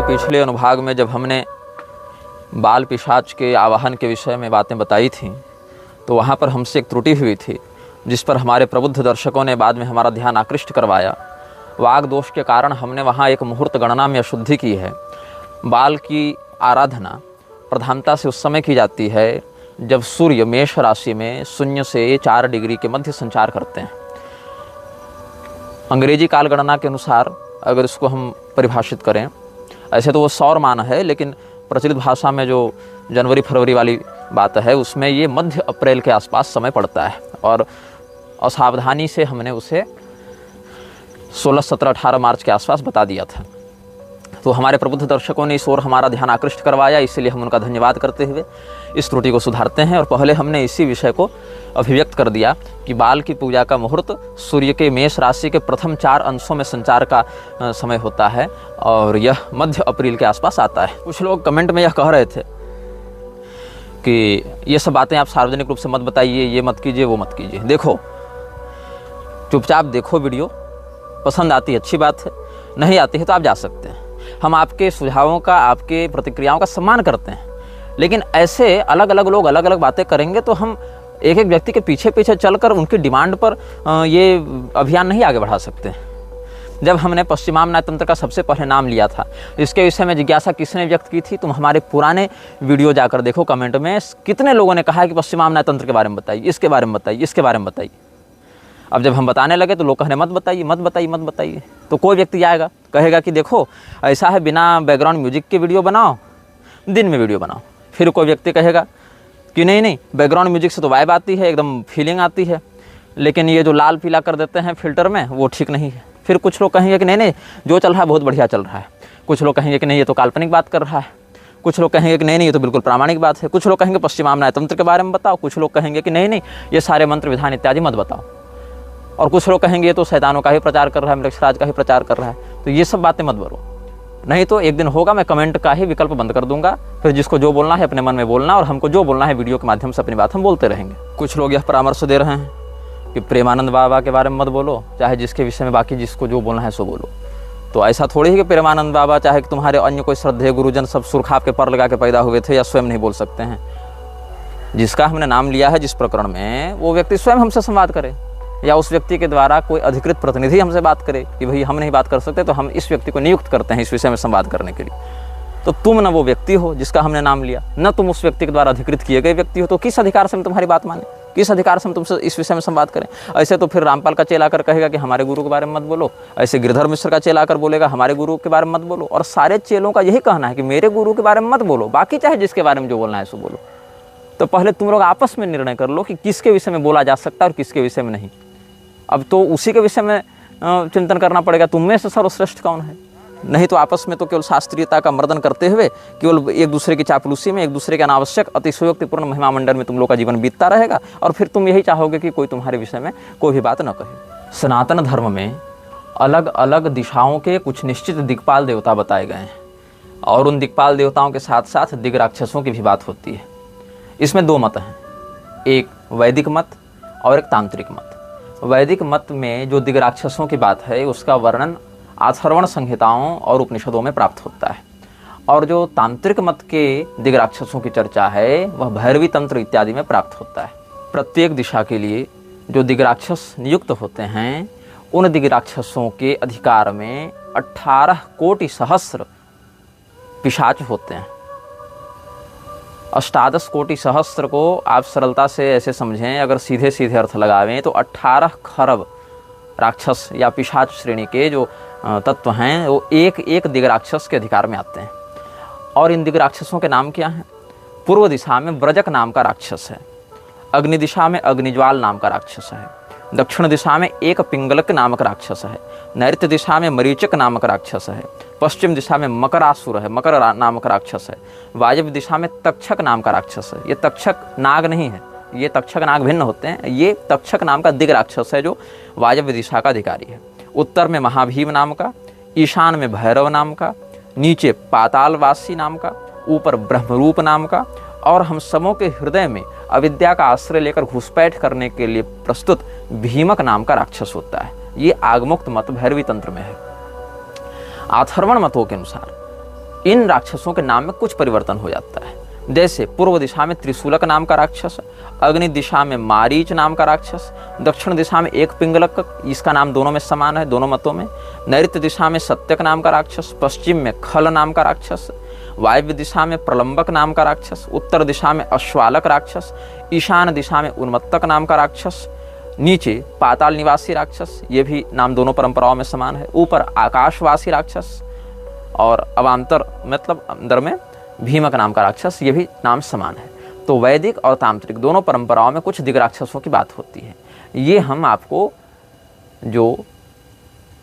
हमारे पिछले अनुभाग में जब हमने बाल पिशाच के आवाहन के विषय में बातें बताई थीं, तो वहाँ पर हमसे एक त्रुटि हुई थी, जिस पर हमारे प्रबुद्ध दर्शकों ने बाद में हमारा ध्यान आकृष्ट करवाया। वाग दोष के कारण हमने वहाँ एक मुहूर्त गणना में अशुद्धि की है। बाल की आराधना प्रधानता से उस समय की जाती है जब सूर्य मेष राशि में 0 से 4 डिग्री के मध्य संचार करते हैं। अंग्रेजी काल गणना के अनुसार अगर इसको हम परिभाषित करें, ऐसे तो वो सौर मान है, लेकिन प्रचलित भाषा में जो जनवरी फरवरी वाली बात है उसमें ये मध्य अप्रैल के आसपास समय पड़ता है, और असावधानी से हमने उसे 16, 17, 18 मार्च के आसपास बता दिया था। तो हमारे प्रबुद्ध दर्शकों ने इस ओर हमारा ध्यान आकृष्ट करवाया, इसलिए हम उनका धन्यवाद करते हुए इस त्रुटि को सुधारते हैं। और पहले हमने इसी विषय को अभिव्यक्त कर दिया कि बाल की पूजा का मुहूर्त सूर्य के मेष राशि के प्रथम 4 अंशों में संचार का समय होता है, और यह मध्य अप्रैल के आसपास आता है। कुछ लोग कमेंट में यह कह रहे थे कि ये सब बातें आप सार्वजनिक रूप से मत बताइए, ये मत कीजिए, वो मत कीजिए। देखो, चुपचाप देखो वीडियो, पसंद आती है अच्छी बात है, नहीं आती है तो आप जा सकते हैं। हम आपके सुझावों का, आपके प्रतिक्रियाओं का सम्मान करते हैं, लेकिन ऐसे अलग अलग लोग अलग अलग बातें करेंगे तो हम एक एक व्यक्ति के पीछे पीछे चलकर उनकी डिमांड पर ये अभियान नहीं आगे बढ़ा सकते। जब हमने पश्चिमाम्नाय तंत्र का सबसे पहले नाम लिया था, इसके विषय में जिज्ञासा किसने व्यक्त की थी? तुम हमारे पुराने वीडियो जाकर देखो, कमेंट में कितने लोगों ने कहा कि पश्चिमाम्नाय तंत्र के बारे में बताइए, इसके बारे में बताइए, इसके बारे में बताइए। अब जब हम बताने लगे तो लोग कहने मत बताइए, मत बताइए, मत बताइए। तो कोई व्यक्ति आएगा, कहेगा कि देखो ऐसा है, बिना बैकग्राउंड म्यूजिक के वीडियो बनाओ, दिन में वीडियो बनाओ। फिर कोई व्यक्ति कहेगा कि नहीं नहीं, बैकग्राउंड म्यूजिक से तो वाइब आती है, एकदम फीलिंग आती है, लेकिन ये जो लाल पीला कर देते हैं फिल्टर में वो ठीक नहीं है। फिर कुछ लोग कहेंगे कि नहीं नहीं, जो चल रहा है बहुत बढ़िया चल रहा है। कुछ लोग कहेंगे कि नहीं, ये तो काल्पनिक बात कर रहा है। कुछ लोग कहेंगे कि नहीं नहीं, ये तो बिल्कुल प्रामाणिक बात है। कुछ लोग कहेंगे पश्चिमाम्नाय तंत्र के बारे में बताओ। कुछ लोग कहेंगे कि नहीं नहीं, ये सारे मंत्र विधान इत्यादि मत बताओ। और कुछ लोग कहेंगे ये तो शैतानों का ही प्रचार कर रहा है, मृक्षराज का ही प्रचार कर रहा है। तो ये सब बातें मत बोलो, नहीं तो एक दिन होगा मैं कमेंट का ही विकल्प बंद कर दूंगा। फिर जिसको जो बोलना है अपने मन में बोलना, और हमको जो बोलना है वीडियो के माध्यम से अपनी बात हम बोलते रहेंगे। कुछ लोग यह परामर्श दे रहे हैं कि प्रेमानंद बाबा के बारे में मत बोलो, चाहे जिसके विषय में बाकी जिसको जो बोलना है सो बोलो। तो ऐसा थोड़ी ही कि प्रेमानंद बाबा चाहे कि तुम्हारे अन्य कोई श्रद्धेय गुरुजन सब सुरखाप के पर लगा के पैदा हुए थे या स्वयं नहीं बोल सकते हैं। जिसका हमने नाम लिया है जिस प्रकरण में, वो व्यक्ति स्वयं हमसे संवाद करे, या उस व्यक्ति के द्वारा कोई अधिकृत प्रतिनिधि हमसे बात करे कि भाई हम नहीं बात कर सकते तो हम इस व्यक्ति को नियुक्त करते हैं इस विषय में संवाद करने के लिए। तो तुम न वो व्यक्ति हो जिसका हमने नाम लिया, न तुम उस व्यक्ति के द्वारा अधिकृत किए गए व्यक्ति हो, तो किस अधिकार से हम तुम्हारी बात माने, किस अधिकार से हम तुमसे इस विषय में संवाद करें? ऐसे तो फिर रामपाल का चेला आकर कहेगा कि हमारे गुरु के बारे में मत बोलो, ऐसे गिरधर मिश्र का चेला आकर बोलेगा हमारे गुरु के बारे में मत बोलो। और सारे चेलों का यही कहना है कि मेरे गुरु के बारे में मत बोलो, बाकी चाहे जिसके बारे में जो बोलना है सो बोलो। तो पहले तुम लोग आपस में निर्णय कर लो कि किसके विषय में बोला जा सकता है और किसके विषय में नहीं। अब तो उसी के विषय में चिंतन करना पड़ेगा, तुम में से सर्वश्रेष्ठ कौन है। नहीं तो आपस में तो केवल शास्त्रीयता का मर्दन करते हुए, केवल एक दूसरे की चापलूसी में, एक दूसरे के अनावश्यक अतिशयोक्तिपूर्ण महिमा मंडल में तुम लोग का जीवन बीतता रहेगा, और फिर तुम यही चाहोगे कि कोई तुम्हारे विषय में कोई भी बात न कहे। सनातन धर्म में अलग अलग दिशाओं के कुछ निश्चित दिक्पाल देवता बताए गए हैं, और उन दिक्पाल देवताओं के साथ साथ दिग्राक्षसों की भी बात होती है। इसमें 2 मत हैं, एक वैदिक मत और एक तांत्रिक मत। वैदिक मत में जो दिग्राक्षसों की बात है उसका वर्णन अथर्वण संहिताओं और उपनिषदों में प्राप्त होता है, और जो तांत्रिक मत के दिग्राक्षसों की चर्चा है वह भैरवी तंत्र इत्यादि में प्राप्त होता है। प्रत्येक दिशा के लिए जो दिग्राक्षस नियुक्त होते हैं, उन दिग्राक्षसों के अधिकार में 18 कोटि सहस्र पिशाच होते हैं। 18 कोटि सहस्त्र को आप सरलता से ऐसे समझें, अगर सीधे सीधे अर्थ लगावें तो 18 खरब राक्षस या पिशाच श्रेणी के जो तत्व हैं वो एक एक दिग्राक्षस के अधिकार में आते हैं। और इन दिग्राक्षसों के नाम क्या हैं? पूर्व दिशा में व्रजक नाम का राक्षस है, अग्नि दिशा में अग्निज्वाल नाम का राक्षस है, दक्षिण दिशा में एक पिंगलक नामक राक्षस है, नैऋत्य दिशा में मरीचक नामक राक्षस है, पश्चिम दिशा में मकरासुर है, मकर नामक राक्षस है, वायव्य दिशा में तक्षक नाम का राक्षस है। ये तक्षक नाग नहीं है, ये तक्षक नाग भिन्न होते हैं। ये तक्षक नाम का दिग राक्षस है जो वायव्य दिशा का अधिकारी है। उत्तर में महाभीम नाम का, ईशान में भैरव नाम का, नीचे पातालवासी नाम का, ऊपर ब्रह्मरूप नाम का, और हम सबों के हृदय में अविद्या का आश्रय लेकर घुसपैठ करने के लिए प्रस्तुत भीमक नाम का राक्षस होता है। ये आगमुक्त मत भैरवी तंत्र में है। अथर्वण मतों के अनुसार इन राक्षसों के नाम में कुछ परिवर्तन हो जाता है। जैसे पूर्व दिशा में त्रिशूलक नाम का राक्षस, अग्नि दिशा में मारीच नाम का राक्षस, दक्षिण दिशा में एक पिंगलक, इसका नाम दोनों में समान है, दोनों मतों में। नैऋत्य दिशा में सत्यक नाम का राक्षस, पश्चिम में खल नाम का राक्षस, वायव्य दिशा में प्रलंबक नाम का राक्षस, उत्तर दिशा में अश्वालक राक्षस, ईशान दिशा में उन्मत्तक नाम का राक्षस, नीचे पाताल निवासी राक्षस, ये भी नाम दोनों परंपराओं में समान है, ऊपर आकाशवासी राक्षस, और अवांतर मतलब अंदर में भीमक नाम का राक्षस, ये भी नाम समान है। तो वैदिक और तांत्रिक दोनों परंपराओं में कुछ दिग्राक्षसों की बात होती है। ये हम आपको जो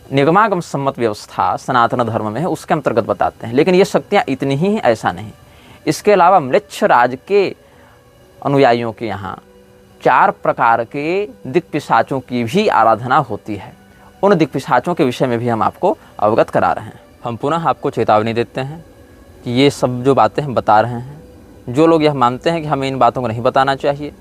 निगमागम सम्मत व्यवस्था सनातन धर्म में है उसके अंतर्गत बताते हैं। लेकिन ये शक्तियाँ इतनी ही हैं ऐसा नहीं। इसके अलावा म्लेच्छ राज के अनुयायियों के यहाँ 4 प्रकार के दिक्पिशाचों की भी आराधना होती है। उन दिक्पिशाचों के विषय में भी हम आपको अवगत करा रहे हैं। हम पुनः आपको चेतावनी देते हैं कि ये सब जो बातें हम बता रहे हैं, जो लोग यह मानते हैं कि हमें इन बातों को नहीं बताना चाहिए,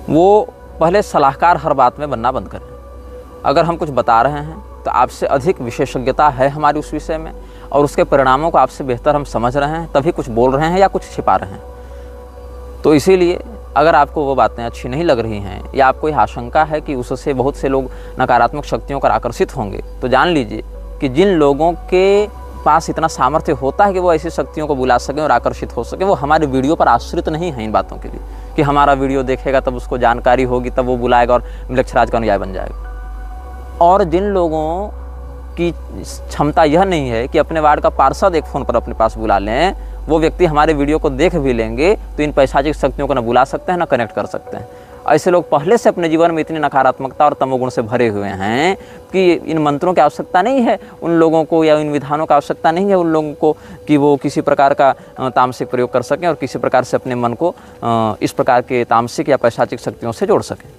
वो पहले सलाहकार हर बात में बनना बंद करें। अगर हम कुछ बता रहे हैं तो आपसे अधिक विशेषज्ञता है हमारी उस विषय में, और उसके परिणामों को आपसे बेहतर हम समझ रहे हैं, तभी कुछ बोल रहे हैं या कुछ छिपा रहे हैं। तो इसीलिए अगर आपको वो बातें अच्छी नहीं लग रही हैं या आपको यह आशंका है कि उससे बहुत से लोग नकारात्मक शक्तियों पर आकर्षित होंगे, तो जान लीजिए कि जिन लोगों के पास इतना सामर्थ्य होता है कि वो ऐसी शक्तियों को बुला सकें और आकर्षित हो सकें, वो हमारे वीडियो पर आश्रित नहीं है इन बातों के लिए कि हमारा वीडियो देखेगा तब उसको जानकारी होगी, तब वो बुलाएगा और म्लेच्छराज का अनुयायी बन जाएगा। और जिन लोगों की क्षमता यह नहीं है कि अपने वार्ड का पार्षद एक फ़ोन पर अपने पास बुला लें, वो व्यक्ति हमारे वीडियो को देख भी लेंगे तो इन पैशाचिक शक्तियों को न बुला सकते हैं न कनेक्ट कर सकते हैं। ऐसे लोग पहले से अपने जीवन में इतनी नकारात्मकता और तमोगुण से भरे हुए हैं कि इन मंत्रों की आवश्यकता नहीं है उन लोगों को, या इन विधानों की आवश्यकता नहीं है उन लोगों को कि वो किसी प्रकार का तामसिक प्रयोग कर सकें और किसी प्रकार से अपने मन को इस प्रकार के तामसिक या पैशाचिक शक्तियों से जोड़ सकें।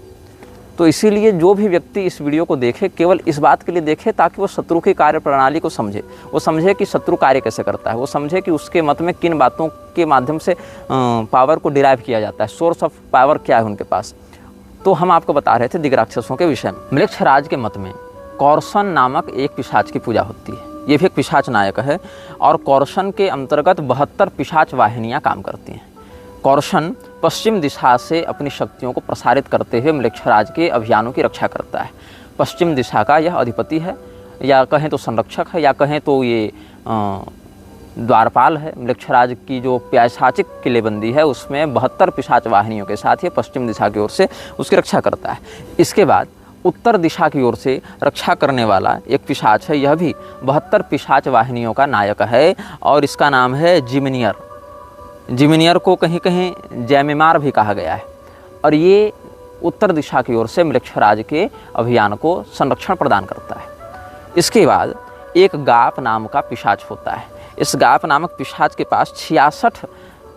तो इसीलिए जो भी व्यक्ति इस वीडियो को देखे केवल इस बात के लिए देखे ताकि वो शत्रु की कार्य प्रणाली को समझे, वो समझे कि शत्रु कार्य कैसे करता है, वो समझे कि उसके मत में किन बातों के माध्यम से पावर को डिराइव किया जाता है, सोर्स ऑफ पावर क्या है उनके पास। तो हम आपको बता रहे थे दिग्राक्षसों के विषय में। म्लेच्छराज के मत में कौरसन नामक एक पिशाच की पूजा होती है। ये भी एक पिशाच नायक है और कौरसन के अंतर्गत 72 पिशाच वाहिनियाँ काम करती हैं। कौरसन पश्चिम दिशा से अपनी शक्तियों को प्रसारित करते हुए म्लेच्छराज के अभियानों की रक्षा करता है। पश्चिम दिशा का यह अधिपति है, या कहें तो संरक्षक है, या कहें तो ये द्वारपाल है। म्लेच्छराज की जो पैशाचिक किलेबंदी है उसमें 72 पिशाच वाहिनियों के साथ ये पश्चिम दिशा की ओर से उसकी रक्षा करता है। इसके बाद उत्तर दिशा की ओर से रक्षा करने वाला एक पिशाच है, यह भी 72 पिशाच वाहिनियों का नायक है और इसका नाम है जिमिनियर। जिमिनियर को कहीं कहीं जैमिमार भी कहा गया है और ये उत्तर दिशा की ओर से म्लेच्छराज के अभियान को संरक्षण प्रदान करता है। इसके बाद एक गाप नाम का पिशाच होता है। इस गाप नामक पिशाच के पास 66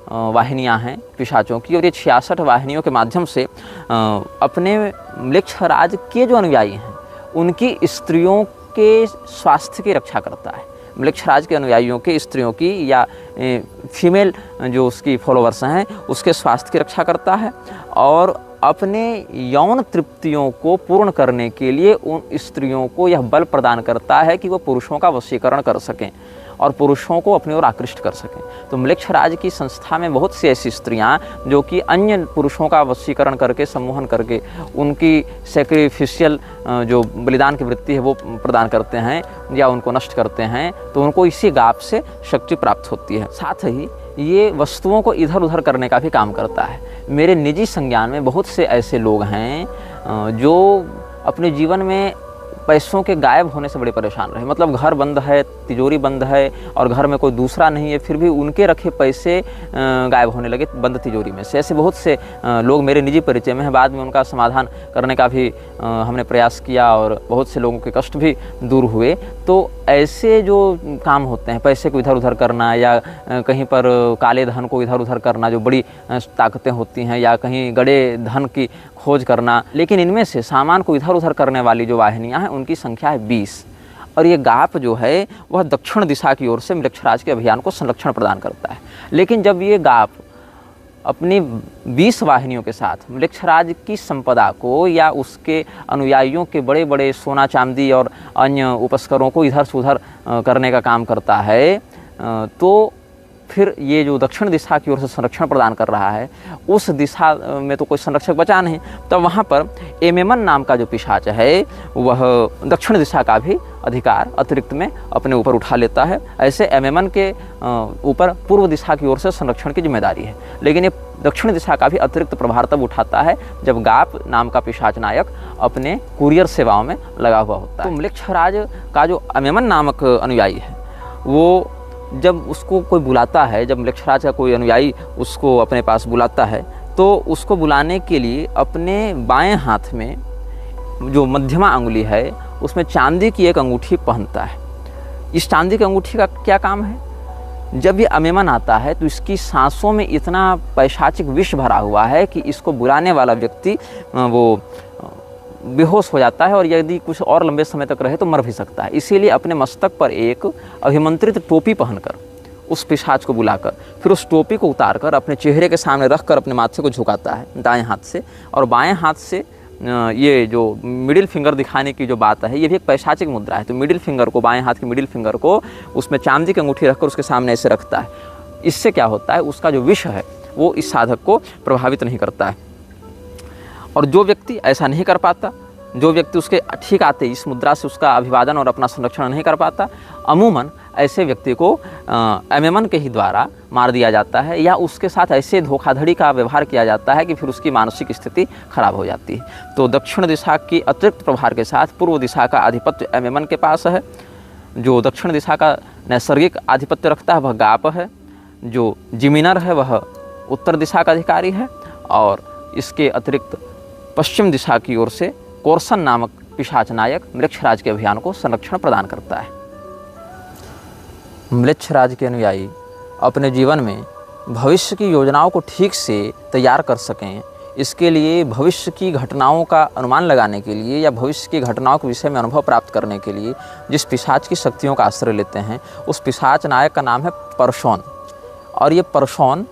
वाहिनियाँ हैं पिशाचों की, और ये 66 वाहिनियों के माध्यम से अपने म्लेच्छराज के जो अनुयायी हैं उनकी स्त्रियों के स्वास्थ्य की रक्षा करता है। म्लेच्छराज के अनुयायियों के स्त्रियों की या फीमेल जो उसकी फॉलोअर्स हैं उसके स्वास्थ्य की रक्षा करता है और अपने यौन तृप्तियों को पूर्ण करने के लिए उन स्त्रियों को यह बल प्रदान करता है कि वो पुरुषों का वशीकरण कर सकें और पुरुषों को अपनी ओर आकृष्ट कर सकें। तो म्लेच्छराज की संस्था में बहुत सी ऐसी स्त्रियां जो कि अन्य पुरुषों का वशीकरण करके, सम्मोहन करके उनकी सैक्रिफिशियल जो बलिदान की वृत्ति है वो प्रदान करते हैं या उनको नष्ट करते हैं, तो उनको इसी गाप से शक्ति प्राप्त होती है। साथ ही ये वस्तुओं को इधर उधर करने का भी काम करता है। मेरे निजी संज्ञान में बहुत से ऐसे लोग हैं जो अपने जीवन में पैसों के गायब होने से बड़े परेशान रहे। मतलब घर बंद है, तिजोरी बंद है और घर में कोई दूसरा नहीं है, फिर भी उनके रखे पैसे गायब होने लगे बंद तिजोरी में से। ऐसे बहुत से लोग मेरे निजी परिचय में हैं। बाद में उनका समाधान करने का भी हमने प्रयास किया और बहुत से लोगों के कष्ट भी दूर हुए। तो ऐसे जो काम होते हैं, पैसे को इधर उधर करना या कहीं पर काले धन को इधर उधर करना, जो बड़ी ताकतें होती हैं, या कहीं गड़े धन की खोज करना, लेकिन इनमें से सामान को इधर उधर करने वाली जो वाहिनियाँ हैं उनकी संख्या है 20। और ये गाप जो है वह दक्षिण दिशा की ओर से म्लेच्छराज के अभियान को संरक्षण प्रदान करता है। लेकिन जब ये गाप अपनी 20 वाहिनियों के साथ म्लेच्छराज की संपदा को या उसके अनुयायियों के बड़े बड़े सोना चांदी और अन्य उपस्करों को इधर से उधर करने का काम करता है, तो फिर ये जो दक्षिण दिशा की ओर से संरक्षण प्रदान कर रहा है, उस दिशा में तो कोई संरक्षक बचा नहीं। तब वहाँ पर एमेमन नाम का जो पिशाच है वह दक्षिण दिशा का भी अधिकार अतिरिक्त में अपने ऊपर उठा लेता है। ऐसे एमेमन के ऊपर पूर्व दिशा की ओर से संरक्षण की जिम्मेदारी है, लेकिन ये दक्षिण दिशा का भी अतिरिक्त प्रभार तब उठाता है जब गाप नाम का पिशाच नायक अपने कुरियर सेवाओं में लगा हुआ होता है। तो म्लेच्छराज का जो एमेमन नामक अनुयायी है, वो जब उसको कोई बुलाता है, जब म्लेच्छराज का कोई अनुयायी उसको अपने पास बुलाता है, तो उसको बुलाने के लिए अपने बाएं हाथ में जो मध्यमा अंगुली है उसमें चांदी की एक अंगूठी पहनता है। इस चांदी की अंगूठी का क्या काम है? जब ये एमेमन आता है तो इसकी सांसों में इतना पैशाचिक विष भरा हुआ है कि इसको बुलाने वाला व्यक्ति वो बेहोश हो जाता है और यदि कुछ और लंबे समय तक रहे तो मर भी सकता है। इसीलिए अपने मस्तक पर एक अभिमंत्रित टोपी पहनकर उस पिशाच को बुलाकर फिर उस टोपी को उतारकर अपने चेहरे के सामने रखकर अपने माथे को झुकाता है दाएं हाथ से, और बाएं हाथ से ये जो मिडिल फिंगर दिखाने की जो बात है, ये भी एक पैशाचिक मुद्रा है। तो मिडिल फिंगर को, बाएं हाथ की मिडिल फिंगर को उसमें चांदी की अंगूठी रखकर उसके सामने ऐसे रखता है। इससे क्या होता है, उसका जो विष है वो इस साधक को प्रभावित नहीं करता है। और जो व्यक्ति ऐसा नहीं कर पाता, जो व्यक्ति उसके ठीक आते इस मुद्रा से उसका अभिवादन और अपना संरक्षण नहीं कर पाता, अमूमन ऐसे व्यक्ति को एमेमन के ही द्वारा मार दिया जाता है या उसके साथ ऐसे धोखाधड़ी का व्यवहार किया जाता है कि फिर उसकी मानसिक स्थिति खराब हो जाती है। तो दक्षिण दिशा की अतिरिक्त प्रभार के साथ पूर्व दिशा का आधिपत्य एमेमन के पास है। जो दक्षिण दिशा का नैसर्गिक आधिपत्य रखता है वह गाप है। जो जिमिनर है वह उत्तर दिशा का अधिकारी है, और इसके अतिरिक्त पश्चिम दिशा की ओर से कोरसन नामक पिशाच नायक म्लेच्छराज के अभियान को संरक्षण प्रदान करता है। म्लेच्छराज के अनुयायी अपने जीवन में भविष्य की योजनाओं को ठीक से तैयार कर सकें, इसके लिए भविष्य की घटनाओं का अनुमान लगाने के लिए या भविष्य की घटनाओं के विषय में अनुभव प्राप्त करने के लिए जिस पिशाच की शक्तियों का आश्रय लेते हैं, उस पिशाच नायक का नाम है परसोन। और ये परसोन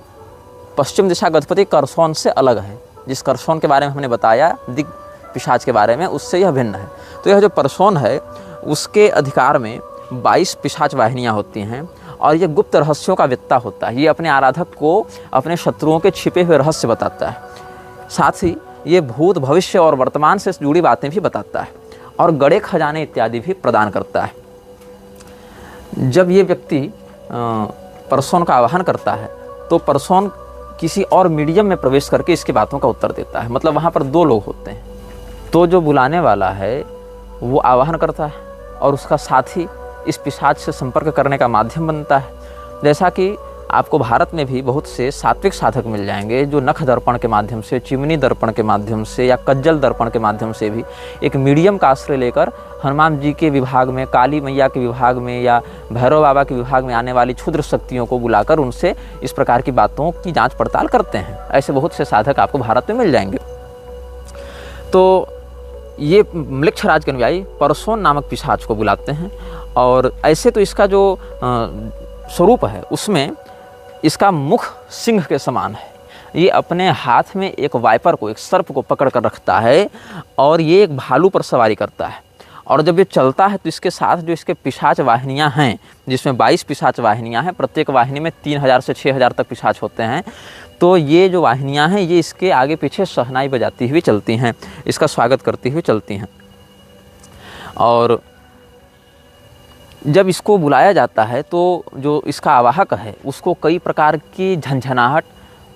पश्चिम दिशा का अधिपति करसोन से अलग है। जिस करसोन के बारे में हमने बताया दिग पिशाच के बारे में, उससे यह भिन्न है। तो यह जो परसोन है उसके अधिकार में 22 पिशाच वाहिनियाँ होती हैं, और ये गुप्त रहस्यों का वेत्ता होता है। ये अपने आराधक को अपने शत्रुओं के छिपे हुए रहस्य बताता है। साथ ही ये भूत, भविष्य और वर्तमान से जुड़ी बातें भी बताता है, और गड़े खजाने इत्यादि भी प्रदान करता है। जब ये व्यक्ति परसोन का आवाहन करता है तो परसोन किसी और मीडियम में प्रवेश करके इसकी बातों का उत्तर देता है। मतलब वहाँ पर दो लोग होते हैं। तो जो बुलाने वाला है वो आवाहन करता है और उसका साथी इस पिशाच से संपर्क करने का माध्यम बनता है। जैसा कि आपको भारत में भी बहुत से सात्विक साधक मिल जाएंगे जो नख दर्पण के माध्यम से, चिमनी दर्पण के माध्यम से या कज्जल दर्पण के माध्यम से भी एक मीडियम का आश्रय लेकर हनुमान जी के विभाग में, काली मैया के विभाग में या भैरव बाबा के विभाग में आने वाली क्षुद्र शक्तियों को बुलाकर उनसे इस प्रकार की बातों की जांच पड़ताल करते हैं। ऐसे बहुत से साधक आपको भारत में मिल जाएंगे। तो ये म्लेच्छराज के अनुयायी परसोन नामक पिशाच को बुलाते हैं, और ऐसे तो इसका जो स्वरूप है उसमें इसका मुख सिंह के समान है। ये अपने हाथ में एक वाइपर को, एक सर्प को पकड़ कर रखता है, और ये एक भालू पर सवारी करता है। और जब ये चलता है तो इसके साथ जो इसके पिशाच वाहिनियाँ हैं, जिसमें 22 पिशाच वाहिनियाँ हैं, प्रत्येक वाहिनी में 3000 से 6000 तक पिशाच होते हैं। तो ये जो वाहिनियाँ हैं ये इसके आगे पीछे शहनाई बजाती हुई चलती हैं, इसका स्वागत करती हुई चलती हैं। और जब इसको बुलाया जाता है तो जो इसका आवाहक है उसको कई प्रकार की झंझनाहट,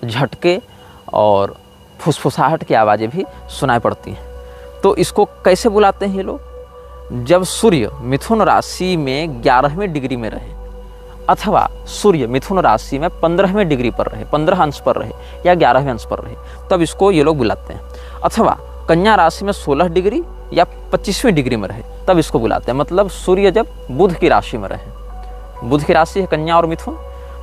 झटके और फुसफुसाहट की आवाज़ें भी सुनाई पड़ती हैं। तो इसको कैसे बुलाते हैं ये लोग? जब सूर्य मिथुन राशि में 11वें डिग्री में रहे, अथवा सूर्य मिथुन राशि में 15वें डिग्री पर रहे, 15 अंश पर रहे या 11वें अंश पर रहे, तब इसको ये लोग बुलाते हैं। अथवा कन्या राशि में 16 डिग्री या 25वीं डिग्री में रहे, तब इसको बुलाते हैं। मतलब सूर्य जब बुध की राशि में रहे, बुध की राशि है कन्या और मिथुन,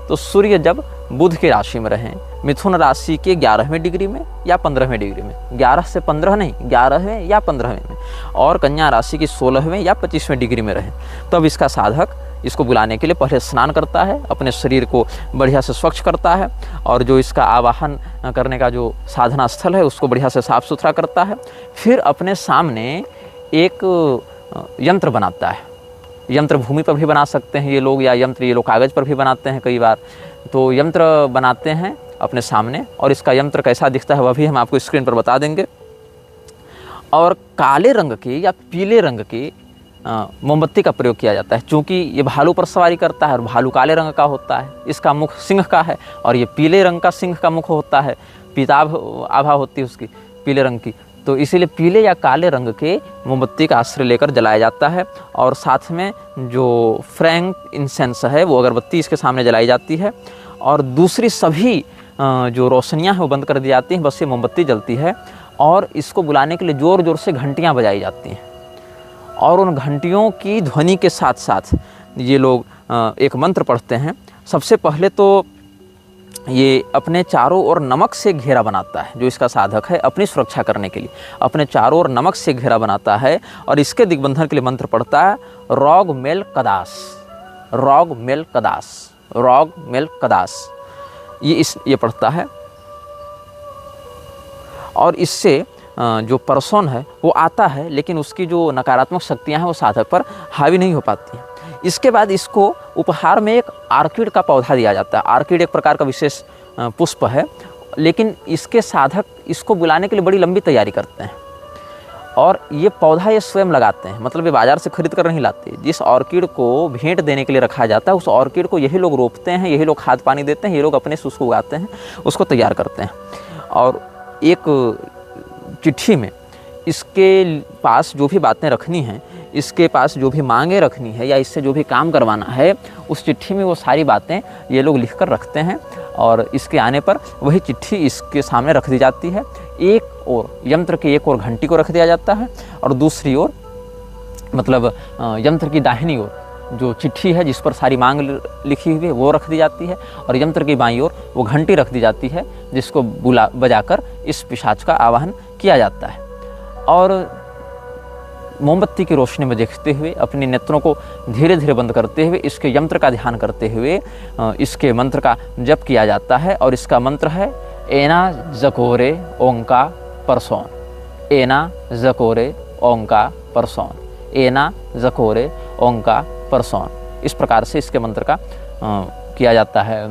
तो सूर्य जब बुध की राशि में रहे, मिथुन राशि के 11वें डिग्री में या 15वें डिग्री में, 11 से 15 नहीं, 11वें या 15वें में, और कन्या राशि की 16वें या 25वें डिग्री में रहे, तब इसका साधक इसको बुलाने के लिए पहले स्नान करता है, अपने शरीर को बढ़िया से स्वच्छ करता है, और जो इसका आवाहन करने का जो साधना स्थल है उसको बढ़िया से साफ सुथरा करता है। फिर अपने सामने एक यंत्र बनाता है, यंत्र भूमि पर भी बना सकते हैं ये लोग, या यंत्र ये लोग कागज़ पर भी बनाते हैं कई बार। तो यंत्र बनाते हैं अपने सामने, और इसका यंत्र कैसा दिखता है वह भी हम आपको स्क्रीन पर बता देंगे। और काले रंग के या पीले रंग के मोमबत्ती का प्रयोग किया जाता है, क्योंकि ये भालू पर सवारी करता है और भालू काले रंग का होता है, इसका मुख सिंह का है, और ये पीले रंग का सिंह का मुख होता है, पीताभ आभा होती है उसकी पीले रंग की। तो इसीलिए पीले या काले रंग के मोमबत्ती का आश्रय लेकर जलाया जाता है। और साथ में जो फ्रैंक इंसेंस है वो अगरबत्ती इसके सामने जलाई जाती है, और दूसरी सभी जो रोशनियाँ हैं वो बंद कर दी जाती हैं, बस ये मोमबत्ती जलती है। और इसको बुलाने के लिए ज़ोर ज़ोर से घंटियाँ बजाई जाती हैं, और उन घंटियों की ध्वनि के साथ साथ ये लोग एक मंत्र पढ़ते हैं। सबसे पहले तो ये अपने चारों ओर नमक से घेरा बनाता है, जो इसका साधक है अपनी सुरक्षा करने के लिए अपने चारों ओर नमक से घेरा बनाता है, और इसके दिग्बंधन के लिए मंत्र पढ़ता है रॉग मेल कदास, रॉग मेल कदास, रॉग मेल कदास, ये पढ़ता है। और इससे जो पर्सन है वो आता है, लेकिन उसकी जो नकारात्मक शक्तियां हैं वो साधक पर हावी नहीं हो पाती हैं। इसके बाद इसको उपहार में एक आर्किड का पौधा दिया जाता है। आर्किड एक प्रकार का विशेष पुष्प है, लेकिन इसके साधक इसको बुलाने के लिए बड़ी लंबी तैयारी करते हैं, और ये पौधा ये स्वयं लगाते हैं, मतलब ये बाज़ार से खरीद कर नहीं लाते। जिस ऑर्किड को भेंट देने के लिए रखा जाता है उस ऑर्किड को यही लोग रोपते हैं, यही लोग खाद पानी देते हैं, ये लोग अपने से उसको उगाते हैं, उसको तैयार करते हैं। और एक चिट्ठी में इसके पास जो भी बातें रखनी हैं, इसके पास जो भी मांगे रखनी है, या इससे जो भी काम करवाना है, उस चिट्ठी में वो सारी बातें ये लोग लिख कर रखते हैं, और इसके आने पर वही चिट्ठी इसके सामने रख दी जाती है। एक और यंत्र की एक और घंटी को रख दिया जाता है, और दूसरी ओर मतलब यंत्र की दाहिनी ओर जो चिट्ठी है जिस पर सारी मांग लिखी हुई है वो रख दी जाती है, और यंत्र की बाईं ओर वो घंटी रख दी जाती है, जिसको बजाकर इस पिशाच का आवाहन किया जाता है। और मोमबत्ती की रोशनी में देखते हुए, अपने नेत्रों को धीरे धीरे बंद करते हुए, इसके यंत्र का ध्यान करते हुए इसके मंत्र का जप किया जाता है। और इसका मंत्र है एना जकोरे ओंका परसोन, एना जकोरे ओंका परसोन, एना जकोरे ओंका परसोन। इस प्रकार से इसके मंत्र का किया जाता है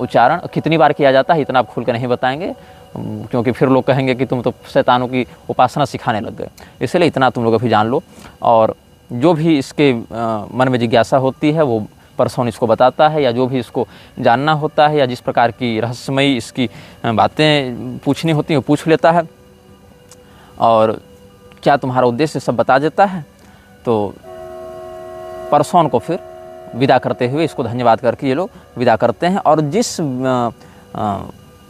उच्चारण। कितनी बार किया जाता है इतना आप खुल के नहीं बताएंगे, क्योंकि फिर लोग कहेंगे कि तुम तो शैतानों की उपासना सिखाने लग गए, इसलिए इतना तुम लोग अभी जान लो। और जो भी इसके मन में जिज्ञासा होती है वो परसोन इसको बताता है, या जो भी इसको जानना होता है, या जिस प्रकार की रहस्यमयी इसकी बातें पूछनी होती हैं वो पूछ लेता है, और क्या तुम्हारा उद्देश्य सब बता देता है। तो परसोन को फिर विदा करते हुए, इसको धन्यवाद करके ये लोग विदा करते हैं। और जिस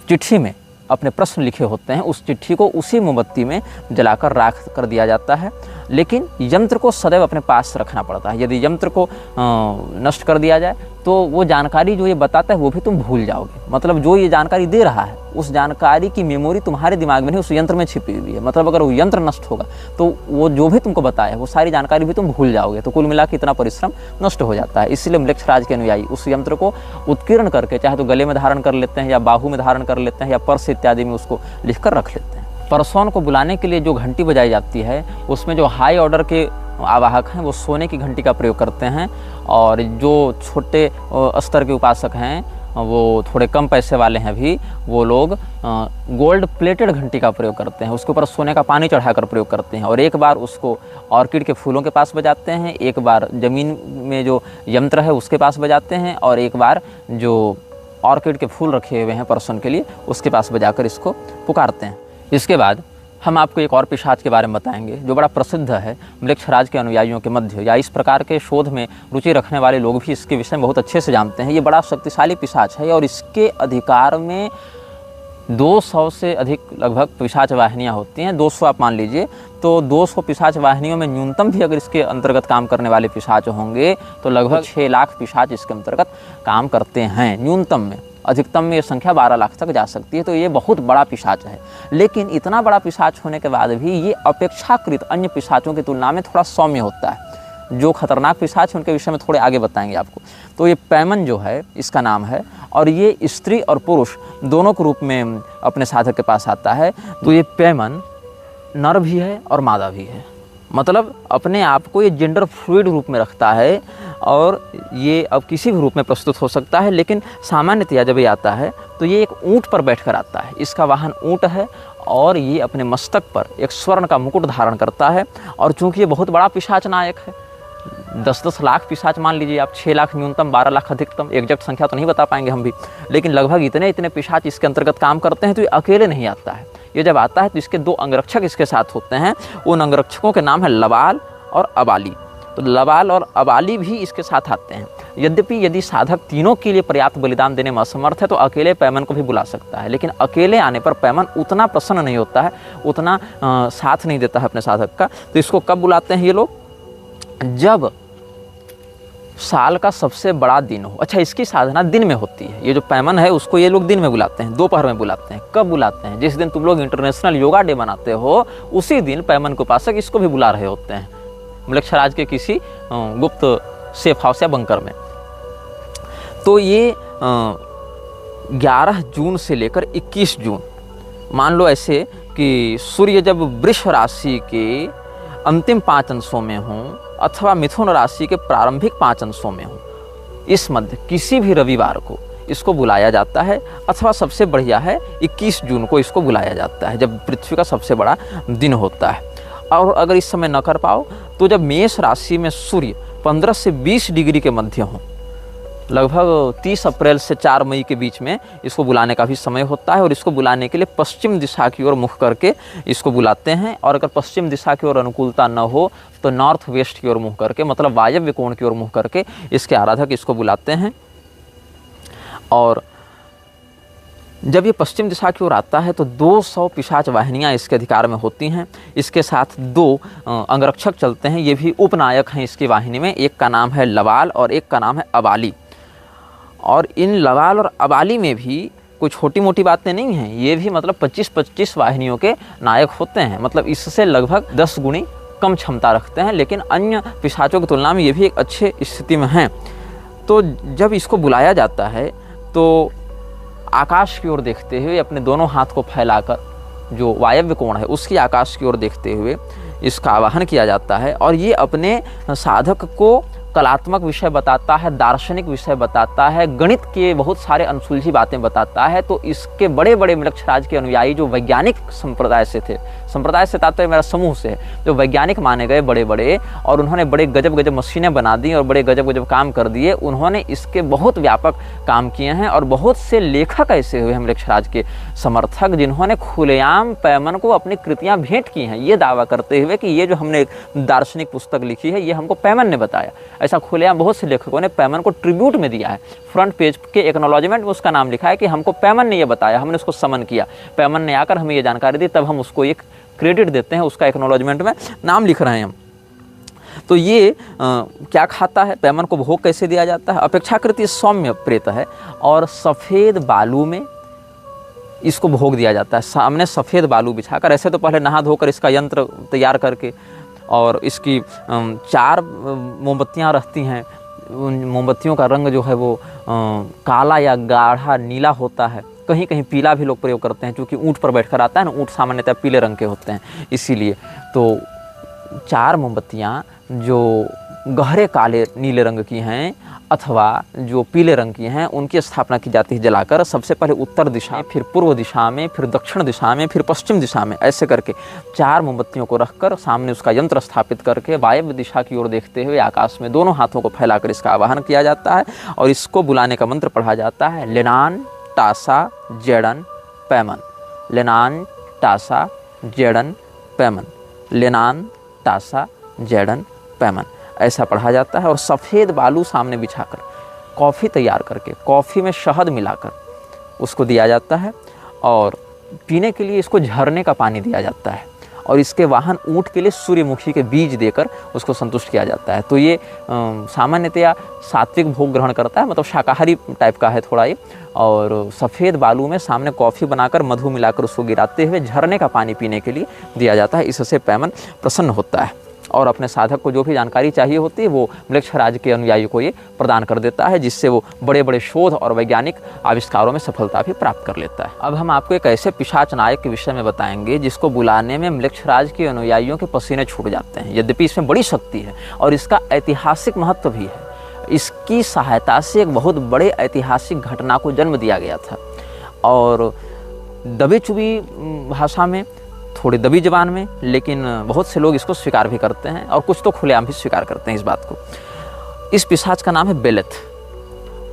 चिट्ठी में अपने प्रश्न लिखे होते हैं उस चिट्ठी को उसी मोमबत्ती में जलाकर राख कर दिया जाता है, लेकिन यंत्र को सदैव अपने पास रखना पड़ता है। यदि यंत्र को नष्ट कर दिया जाए तो वो जानकारी जो ये बताता है वो भी तुम भूल जाओगे। मतलब जो ये जानकारी दे रहा है उस जानकारी की मेमोरी तुम्हारे दिमाग में नहीं, उस यंत्र में छिपी हुई है। मतलब अगर वो यंत्र नष्ट होगा तो वो जो भी तुमको बताया वो सारी जानकारी भी तुम भूल जाओगे। तो कुल मिला के इतना परिश्रम नष्ट हो जाता है। इसलिए म्लेच्छराज के अनुयायी उस यंत्र को उत्कीर्ण करके चाहे तो गले में धारण कर लेते हैं, या बाहू में धारण कर लेते हैं, या पर्स इत्यादि में उसको लिख कर रख लेते हैं। परसोन को बुलाने के लिए जो घंटी बजाई जाती है उसमें जो हाई ऑर्डर के आवाहक हैं वो सोने की घंटी का प्रयोग करते हैं, और जो छोटे स्तर के उपासक हैं वो थोड़े कम पैसे वाले हैं भी, वो लोग गोल्ड प्लेटेड घंटी का प्रयोग करते हैं। उसके ऊपर सोने का पानी चढ़ाकर प्रयोग करते हैं, और एक बार उसको ऑर्किड के फूलों के पास बजाते हैं, एक बार ज़मीन में जो यंत्र है उसके पास बजाते हैं, और एक बार जो ऑर्किड के फूल रखे हुए हैं परसोन के लिए उसके पास बजाकर इसको पुकारते हैं। इसके बाद हम आपको एक और पिशाच के बारे में बताएंगे जो बड़ा प्रसिद्ध है म्लेच्छराज के अनुयायियों के मध्य, या इस प्रकार के शोध में रुचि रखने वाले लोग भी इसके विषय में बहुत अच्छे से जानते हैं। ये बड़ा शक्तिशाली पिशाच है, और इसके अधिकार में 200 से अधिक लगभग पिशाच वाहिनियाँ होती हैं। 200 आप मान लीजिए, तो 200 पिशाच वाहिनियों में न्यूनतम भी अगर इसके अंतर्गत काम करने वाले पिशाच होंगे तो लगभग 6 लाख पिशाच इसके अंतर्गत काम करते हैं न्यूनतम में। अधिकतम में ये संख्या 12 लाख तक जा सकती है। तो ये बहुत बड़ा पिशाच है, लेकिन इतना बड़ा पिशाच होने के बाद भी ये अपेक्षाकृत अन्य पिशाचों की तुलना में थोड़ा सौम्य होता है। जो खतरनाक पिशाच है उनके विषय में थोड़े आगे बताएंगे आपको। तो ये पैमन जो है इसका नाम है, और ये स्त्री और पुरुष दोनों के रूप में अपने साधक के पास आता है। तो ये पैमन नर भी है और मादा भी है। मतलब अपने आप को ये जेंडर फ्लूइड रूप में रखता है और ये अब किसी भी रूप में प्रस्तुत हो सकता है, लेकिन सामान्यतया जब ये आता है तो ये एक ऊँट पर बैठकर आता है। इसका वाहन ऊँट है और ये अपने मस्तक पर एक स्वर्ण का मुकुट धारण करता है। और चूंकि ये बहुत बड़ा पिशाच नायक है, 10-10 लाख पिशाच मान लीजिए आप, 6 लाख न्यूनतम, 12 लाख अधिकतम, एग्जैक्ट संख्या तो नहीं बता पाएंगे हम भी, लेकिन लगभग इतने पिशाच इसके अंतर्गत काम करते हैं। तो ये अकेले नहीं आता है, ये जब आता है तो इसके 2 अंगरक्षक इसके साथ होते हैं। उन अंगरक्षकों के नाम है लबाल और अबाली। तो लबाल और अबाली भी इसके साथ आते हैं। यद्यपि यदि साधक तीनों के लिए पर्याप्त बलिदान देने में असमर्थ है तो अकेले पैमन को भी बुला सकता है, लेकिन अकेले आने पर पैमन उतना प्रसन्न नहीं होता है, उतना साथ नहीं देता है अपने साधक का। तो इसको कब बुलाते हैं ये लोग? जब साल का सबसे बड़ा दिन हो। अच्छा, इसकी साधना दिन में होती है। ये जो पैमन है उसको ये लोग दिन में बुलाते हैं, दोपहर में बुलाते हैं। कब बुलाते हैं? जिस दिन तुम लोग इंटरनेशनल योगा डे मनाते हो उसी दिन पैमन को उपासक इसको भी बुला रहे होते हैं, मलक्षराज के किसी गुप्त सेफ हाउस या बंकर में। तो ये 11 जून से लेकर 21 जून, मान लो ऐसे कि सूर्य जब वृष राशि के अंतिम 5 अंशों में हों अथवा मिथुन राशि के प्रारंभिक 5 अंशों में हों, इस मध्य किसी भी रविवार को इसको बुलाया जाता है। अथवा सबसे बढ़िया है 21 जून को इसको बुलाया जाता है, जब पृथ्वी का सबसे बड़ा दिन होता है। और अगर इस समय न कर पाओ तो जब मेष राशि में सूर्य 15 से 20 डिग्री के मध्य हों, लगभग 30 अप्रैल से 4 मई के बीच में इसको बुलाने का भी समय होता है। और इसको बुलाने के लिए पश्चिम दिशा की ओर मुख करके इसको बुलाते हैं। और अगर पश्चिम दिशा की ओर अनुकूलता न हो तो नॉर्थ वेस्ट की ओर मुँह करके, मतलब वायव्य कोण की ओर मुँह करके इसके आराधक इसको बुलाते हैं। और जब ये पश्चिम दिशा की ओर आता है तो 200 पिशाच वाहिनियाँ इसके अधिकार में होती हैं। इसके साथ 2 अंगरक्षक चलते हैं, ये भी उपनायक हैं इसकी वाहिनी में। एक का नाम है लबाल और एक का नाम है अबाली। और इन लबाल और अबाली में भी कोई छोटी मोटी बातें नहीं हैं, ये भी मतलब 25-25 वाहिनियों के नायक होते हैं। मतलब इससे लगभग 10 गुनी कम क्षमता रखते हैं, लेकिन अन्य पिशाचों की तुलना में ये भी एक अच्छे स्थिति में हैं। तो जब इसको बुलाया जाता है तो आकाश की ओर देखते हुए अपने दोनों हाथ को फैलाकर, जो वायव्य कोण है उसकी आकाश की ओर देखते हुए इसका आवाहन किया जाता है। और ये अपने साधक को कलात्मक विषय बताता है, दार्शनिक विषय बताता है, गणित के बहुत सारे अनसुलझी बातें बताता है। तो इसके बड़े बड़े मलक्षराज के अनुयायी जो वैज्ञानिक संप्रदाय से थे, संप्रदाय से तात्पर्य मेरा समूह से, जो वैज्ञानिक माने गए बड़े बड़े, और उन्होंने बड़े गजब गजब मशीनें बना दी और बड़े गजब गजब काम कर दिए, उन्होंने इसके बहुत व्यापक काम किए हैं। और बहुत से लेखक ऐसे हुए हैं मलक्षराज के समर्थक जिन्होंने खुलेआम पैमन को अपनी कृतियाँ भेंट की हैं, ये दावा करते हुए कि ये जो हमने दार्शनिक पुस्तक लिखी है ये हमको पैमन ने बताया। ऐसा खुलेआम बहुत से लेखकों ने पैमन को ट्रिब्यूट में दिया है। फ्रंट पेज के एक्नॉलेजमेंट में उसका नाम लिखा है कि हमको पैमन ने ये बताया, हमने उसको समन किया, पैमन ने आकर हमें ये जानकारी दी, तब हम उसको एक क्रेडिट देते हैं, उसका एक्नॉलेजमेंट में नाम लिख रहे हैं हम। तो ये क्या खाता है, पैमन को भोग कैसे दिया जाता है? अपेक्षाकृत सौम्य प्रेत है और सफ़ेद बालू में इसको भोग दिया जाता है। सामने सफ़ेद बालू बिछाकर, ऐसे तो पहले नहा धोकर इसका यंत्र तैयार करके, और इसकी 4 मोमबत्तियाँ रहती हैं। उन मोमबत्तियों का रंग जो है वो काला या गाढ़ा नीला होता है, कहीं कहीं पीला भी लोग प्रयोग करते हैं, क्योंकि ऊँट पर बैठकर आता है ना, ऊँट सामान्यतः पीले रंग के होते हैं, इसीलिए। तो 4 मोमबत्तियाँ जो गहरे काले नीले रंग की हैं अथवा जो पीले रंग की हैं, उनकी स्थापना की जाती है जलाकर। सबसे पहले उत्तर दिशा, फिर पूर्व दिशा में, फिर दक्षिण दिशा में, फिर पश्चिम दिशा में, ऐसे करके 4 मोमबत्तियों को रखकर सामने उसका यंत्र स्थापित करके वायव्य दिशा की ओर देखते हुए आकाश में दोनों हाथों को फैलाकर इसका आवाहन किया जाता है। और इसको बुलाने का मंत्र पढ़ा जाता है, लेनान टासा जेडन पैमन, लेनान टासा जेडन पैमन, लेनान टासा जेडन पैमन, ऐसा पढ़ा जाता है। और सफ़ेद बालू सामने बिछाकर कॉफ़ी तैयार करके, कॉफ़ी में शहद मिलाकर उसको दिया जाता है। और पीने के लिए इसको झरने का पानी दिया जाता है। और इसके वाहन ऊँट के लिए सूर्यमुखी के बीज देकर उसको संतुष्ट किया जाता है। तो ये सामान्यतया सात्विक भोग ग्रहण करता है, मतलब शाकाहारी टाइप का है थोड़ा ये। और सफ़ेद बालू में सामने कॉफ़ी बनाकर मधु मिलाकर उसको गिराते हुए झरने का पानी पीने के लिए दिया जाता है। इससे पैमन प्रसन्न होता है। और अपने साधक को जो भी जानकारी चाहिए होती है वो म्लेच्छ राज्य के अनुयायी को ये प्रदान कर देता है, जिससे वो बड़े बड़े शोध और वैज्ञानिक आविष्कारों में सफलता भी प्राप्त कर लेता है। अब हम आपको एक ऐसे पिशाच नायक के विषय में बताएंगे जिसको बुलाने में म्लेच्छ राज्य के अनुयायियों के पसीने छूट जाते हैं। यद्यपि इसमें बड़ी शक्ति है और इसका ऐतिहासिक महत्व भी है। इसकी सहायता से एक बहुत बड़े ऐतिहासिक घटना को जन्म दिया गया था और दबी चुबी भाषा में, थोड़ी दबी जबान में, लेकिन बहुत से लोग इसको स्वीकार भी करते हैं और कुछ तो खुलेआम भी स्वीकार करते हैं इस बात को। इस पिशाच का नाम है बेलेथ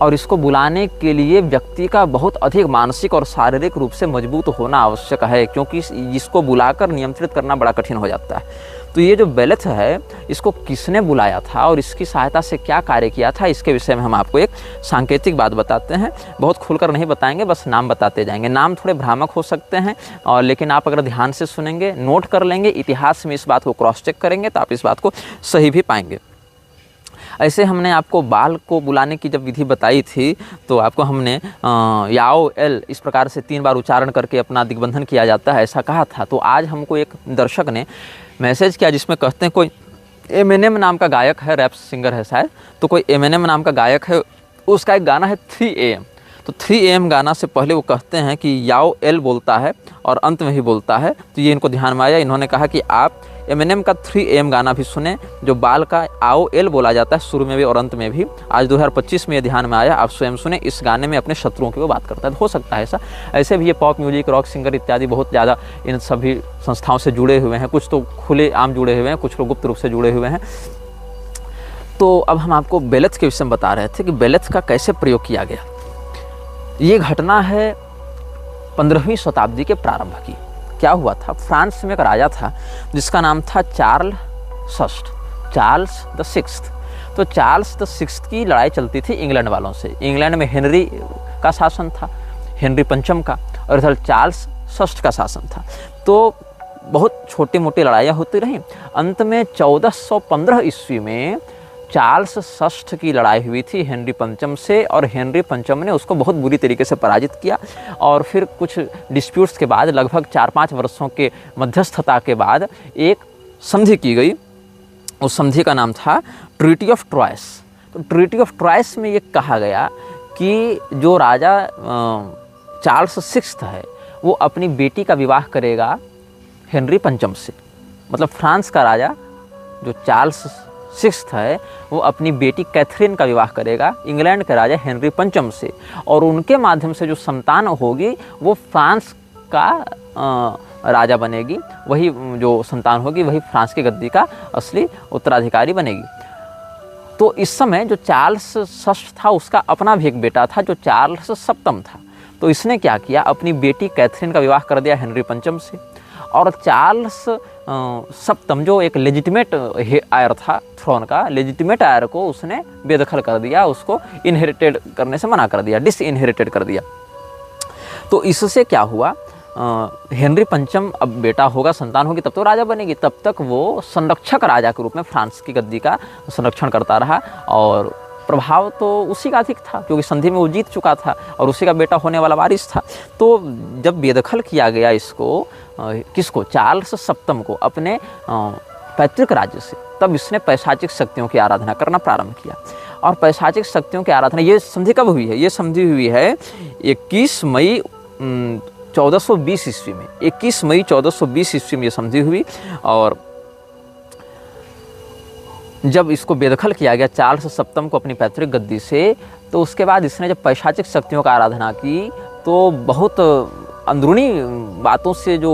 और इसको बुलाने के लिए व्यक्ति का बहुत अधिक मानसिक और शारीरिक रूप से मजबूत होना आवश्यक है, क्योंकि इसको बुलाकर नियंत्रित करना बड़ा कठिन हो जाता है। तो ये जो बेलेथ है, इसको किसने बुलाया था और इसकी सहायता से क्या कार्य किया था, इसके विषय में हम आपको एक सांकेतिक बात बताते हैं। बहुत खुलकर नहीं बताएंगे, बस नाम बताते जाएंगे। नाम थोड़े भ्रामक हो सकते हैं और लेकिन आप अगर ध्यान से सुनेंगे, नोट कर लेंगे, इतिहास में इस बात को क्रॉस चेक करेंगे तो आप इस बात को सही भी पाएंगे। ऐसे हमने आपको बाल को बुलाने की जब विधि बताई थी तो आपको हमने याओ एल इस प्रकार से 3 बार उच्चारण करके अपना दिग्बंधन किया जाता है, ऐसा कहा था। तो आज हमको एक दर्शक ने मैसेज किया जिसमें कहते हैं कोई एमिनेम नाम का गायक है, रैप सिंगर है शायद, तो कोई एमिनेम नाम का गायक है, उसका एक गाना है 3 AM। तो 3 AM गाना से पहले वो कहते हैं कि याओ एल बोलता है और अंत में ही बोलता है। तो ये इनको ध्यान में आया, इन्होंने कहा कि आप एमिनेम का 3 AM गाना भी सुने जो बाल का आओ एल बोला जाता है शुरू में भी और अंत में भी। आज 2025 में ये ध्यान में आया, आप स्वयं सुने। इस गाने में अपने शत्रुओं की वो बात करता है। हो सकता है ऐसा, ऐसे भी ये पॉप म्यूजिक, रॉक सिंगर इत्यादि बहुत ज़्यादा इन सभी संस्थाओं से जुड़े हुए हैं। कुछ तो खुले आम जुड़े हुए हैं, कुछ लोग गुप्त रूप से जुड़े हुए हैं। तो अब हम आपको बेलेथ के विषय में बता रहे थे कि बेलेथ का कैसे प्रयोग किया गया। ये घटना है 15वीं शताब्दी के प्रारंभ की। क्या हुआ था, फ्रांस में एक राजा था जिसका नाम था चार्ल्स द सिक्स्थ। तो चार्ल्स द सिक्स्थ की लड़ाई चलती थी इंग्लैंड वालों से। इंग्लैंड में हेनरी का शासन था, हेनरी पंचम का, और इधर चार्ल्स षष्ठ का शासन था। तो बहुत छोटी मोटी लड़ाइयाँ होती रहीं। अंत में 1415 ईस्वी में चार्ल्स षष्ठ की लड़ाई हुई थी हेनरी पंचम से और हेनरी पंचम ने उसको बहुत बुरी तरीके से पराजित किया। और फिर कुछ डिस्प्यूट्स के बाद, लगभग 4-5 वर्षों के मध्यस्थता के बाद एक संधि की गई। उस संधि का नाम था ट्रीटी ऑफ ट्रॉयस। तो ट्रीटी ऑफ ट्रॉयस में ये कहा गया कि जो राजा चार्ल्स सिक्स्थ है वो अपनी बेटी का विवाह करेगा हेनरी पंचम से। मतलब फ्रांस का राजा जो चार्ल्स सिक्स्थ है वो अपनी बेटी कैथरीन का विवाह करेगा इंग्लैंड के राजा हेनरी पंचम से, और उनके माध्यम से जो संतान होगी वो फ्रांस का राजा बनेगी। वही जो संतान होगी वही फ्रांस की गद्दी का असली उत्तराधिकारी बनेगी। तो इस समय जो चार्ल्स षष्ठ था उसका अपना भी एक बेटा था जो चार्ल्स सप्तम था। तो इसने क्या किया, अपनी बेटी कैथरीन का विवाह कर दिया हेनरी पंचम से, और चार्ल्स सप्तम जो एक लेजिटिमेट आयर था थ्रोन का, लेजिटिमेट आयर को उसने बेदखल कर दिया, उसको इनहेरिटेड करने से मना कर दिया, डिसइनहेरिटेड कर दिया। तो इससे क्या हुआ, हेनरी पंचम अब बेटा होगा, संतान होगी, तब तो राजा बनेगी। तब तक वो संरक्षक राजा के रूप में फ्रांस की गद्दी का संरक्षण करता रहा और प्रभाव तो उसी का अधिक था क्योंकि संधि में वो जीत चुका था और उसी का बेटा होने वाला वारिस था। तो जब बेदखल किया गया इसको, किसको, चार्ल्स सप्तम को अपने पैतृक राज्य से, तब इसने पैशाचिक शक्तियों की आराधना करना प्रारंभ किया। और पैशाचिक शक्तियों की आराधना, ये संधि कब हुई है, ये संधि हुई है 21 मई 1420 ईस्वी में। 21 मई 1420 ईस्वी में ये संधि हुई। और जब इसको बेदखल किया गया चार्ल्स सप्तम को अपनी पैतृक गद्दी से, तो उसके बाद इसने जब पैशाचिक शक्तियों का आराधना की तो बहुत अंदरूनी बातों से जो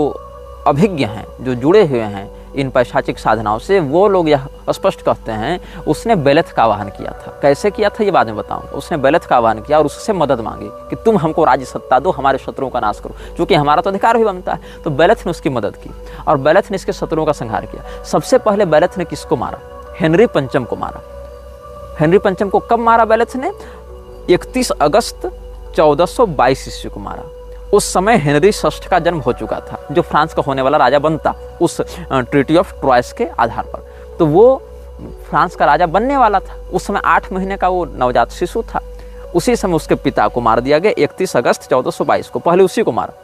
अभिज्ञ हैं, जो जुड़े हुए हैं इन पैशाचिक साधनाओं से, वो लोग यह स्पष्ट कहते हैं उसने बेलेथ का आवाहन किया था। कैसे किया था ये बाद में बताऊंगा। उसने बेलेथ का आवाहन किया और उससे मदद मांगी कि तुम हमको राज्य सत्ता दो, हमारे शत्रुओं का नाश करो, क्योंकि हमारा तो अधिकार भी बनता है। तो बेलेथ ने उसकी मदद की और बेलेथ ने इसके शत्रुओं का संहार किया। सबसे पहले बेलेथ ने किसको मारा, हेनरी पंचम को मारा। हेनरी पंचम को कब मारा बेलेथ ने, 31 अगस्त 1422 ईस्वी को मारा। उस समय हेनरी षष्ठ का जन्म हो चुका था जो फ्रांस का होने वाला राजा बनता उस ट्रीटी ऑफ ट्रॉयस के आधार पर। तो वो फ्रांस का राजा बनने वाला था। उस समय 8 महीने का वो नवजात शिशु था। उसी समय उसके पिता को मार दिया गया 31 अगस्त 1422 को, पहले उसी को मारा।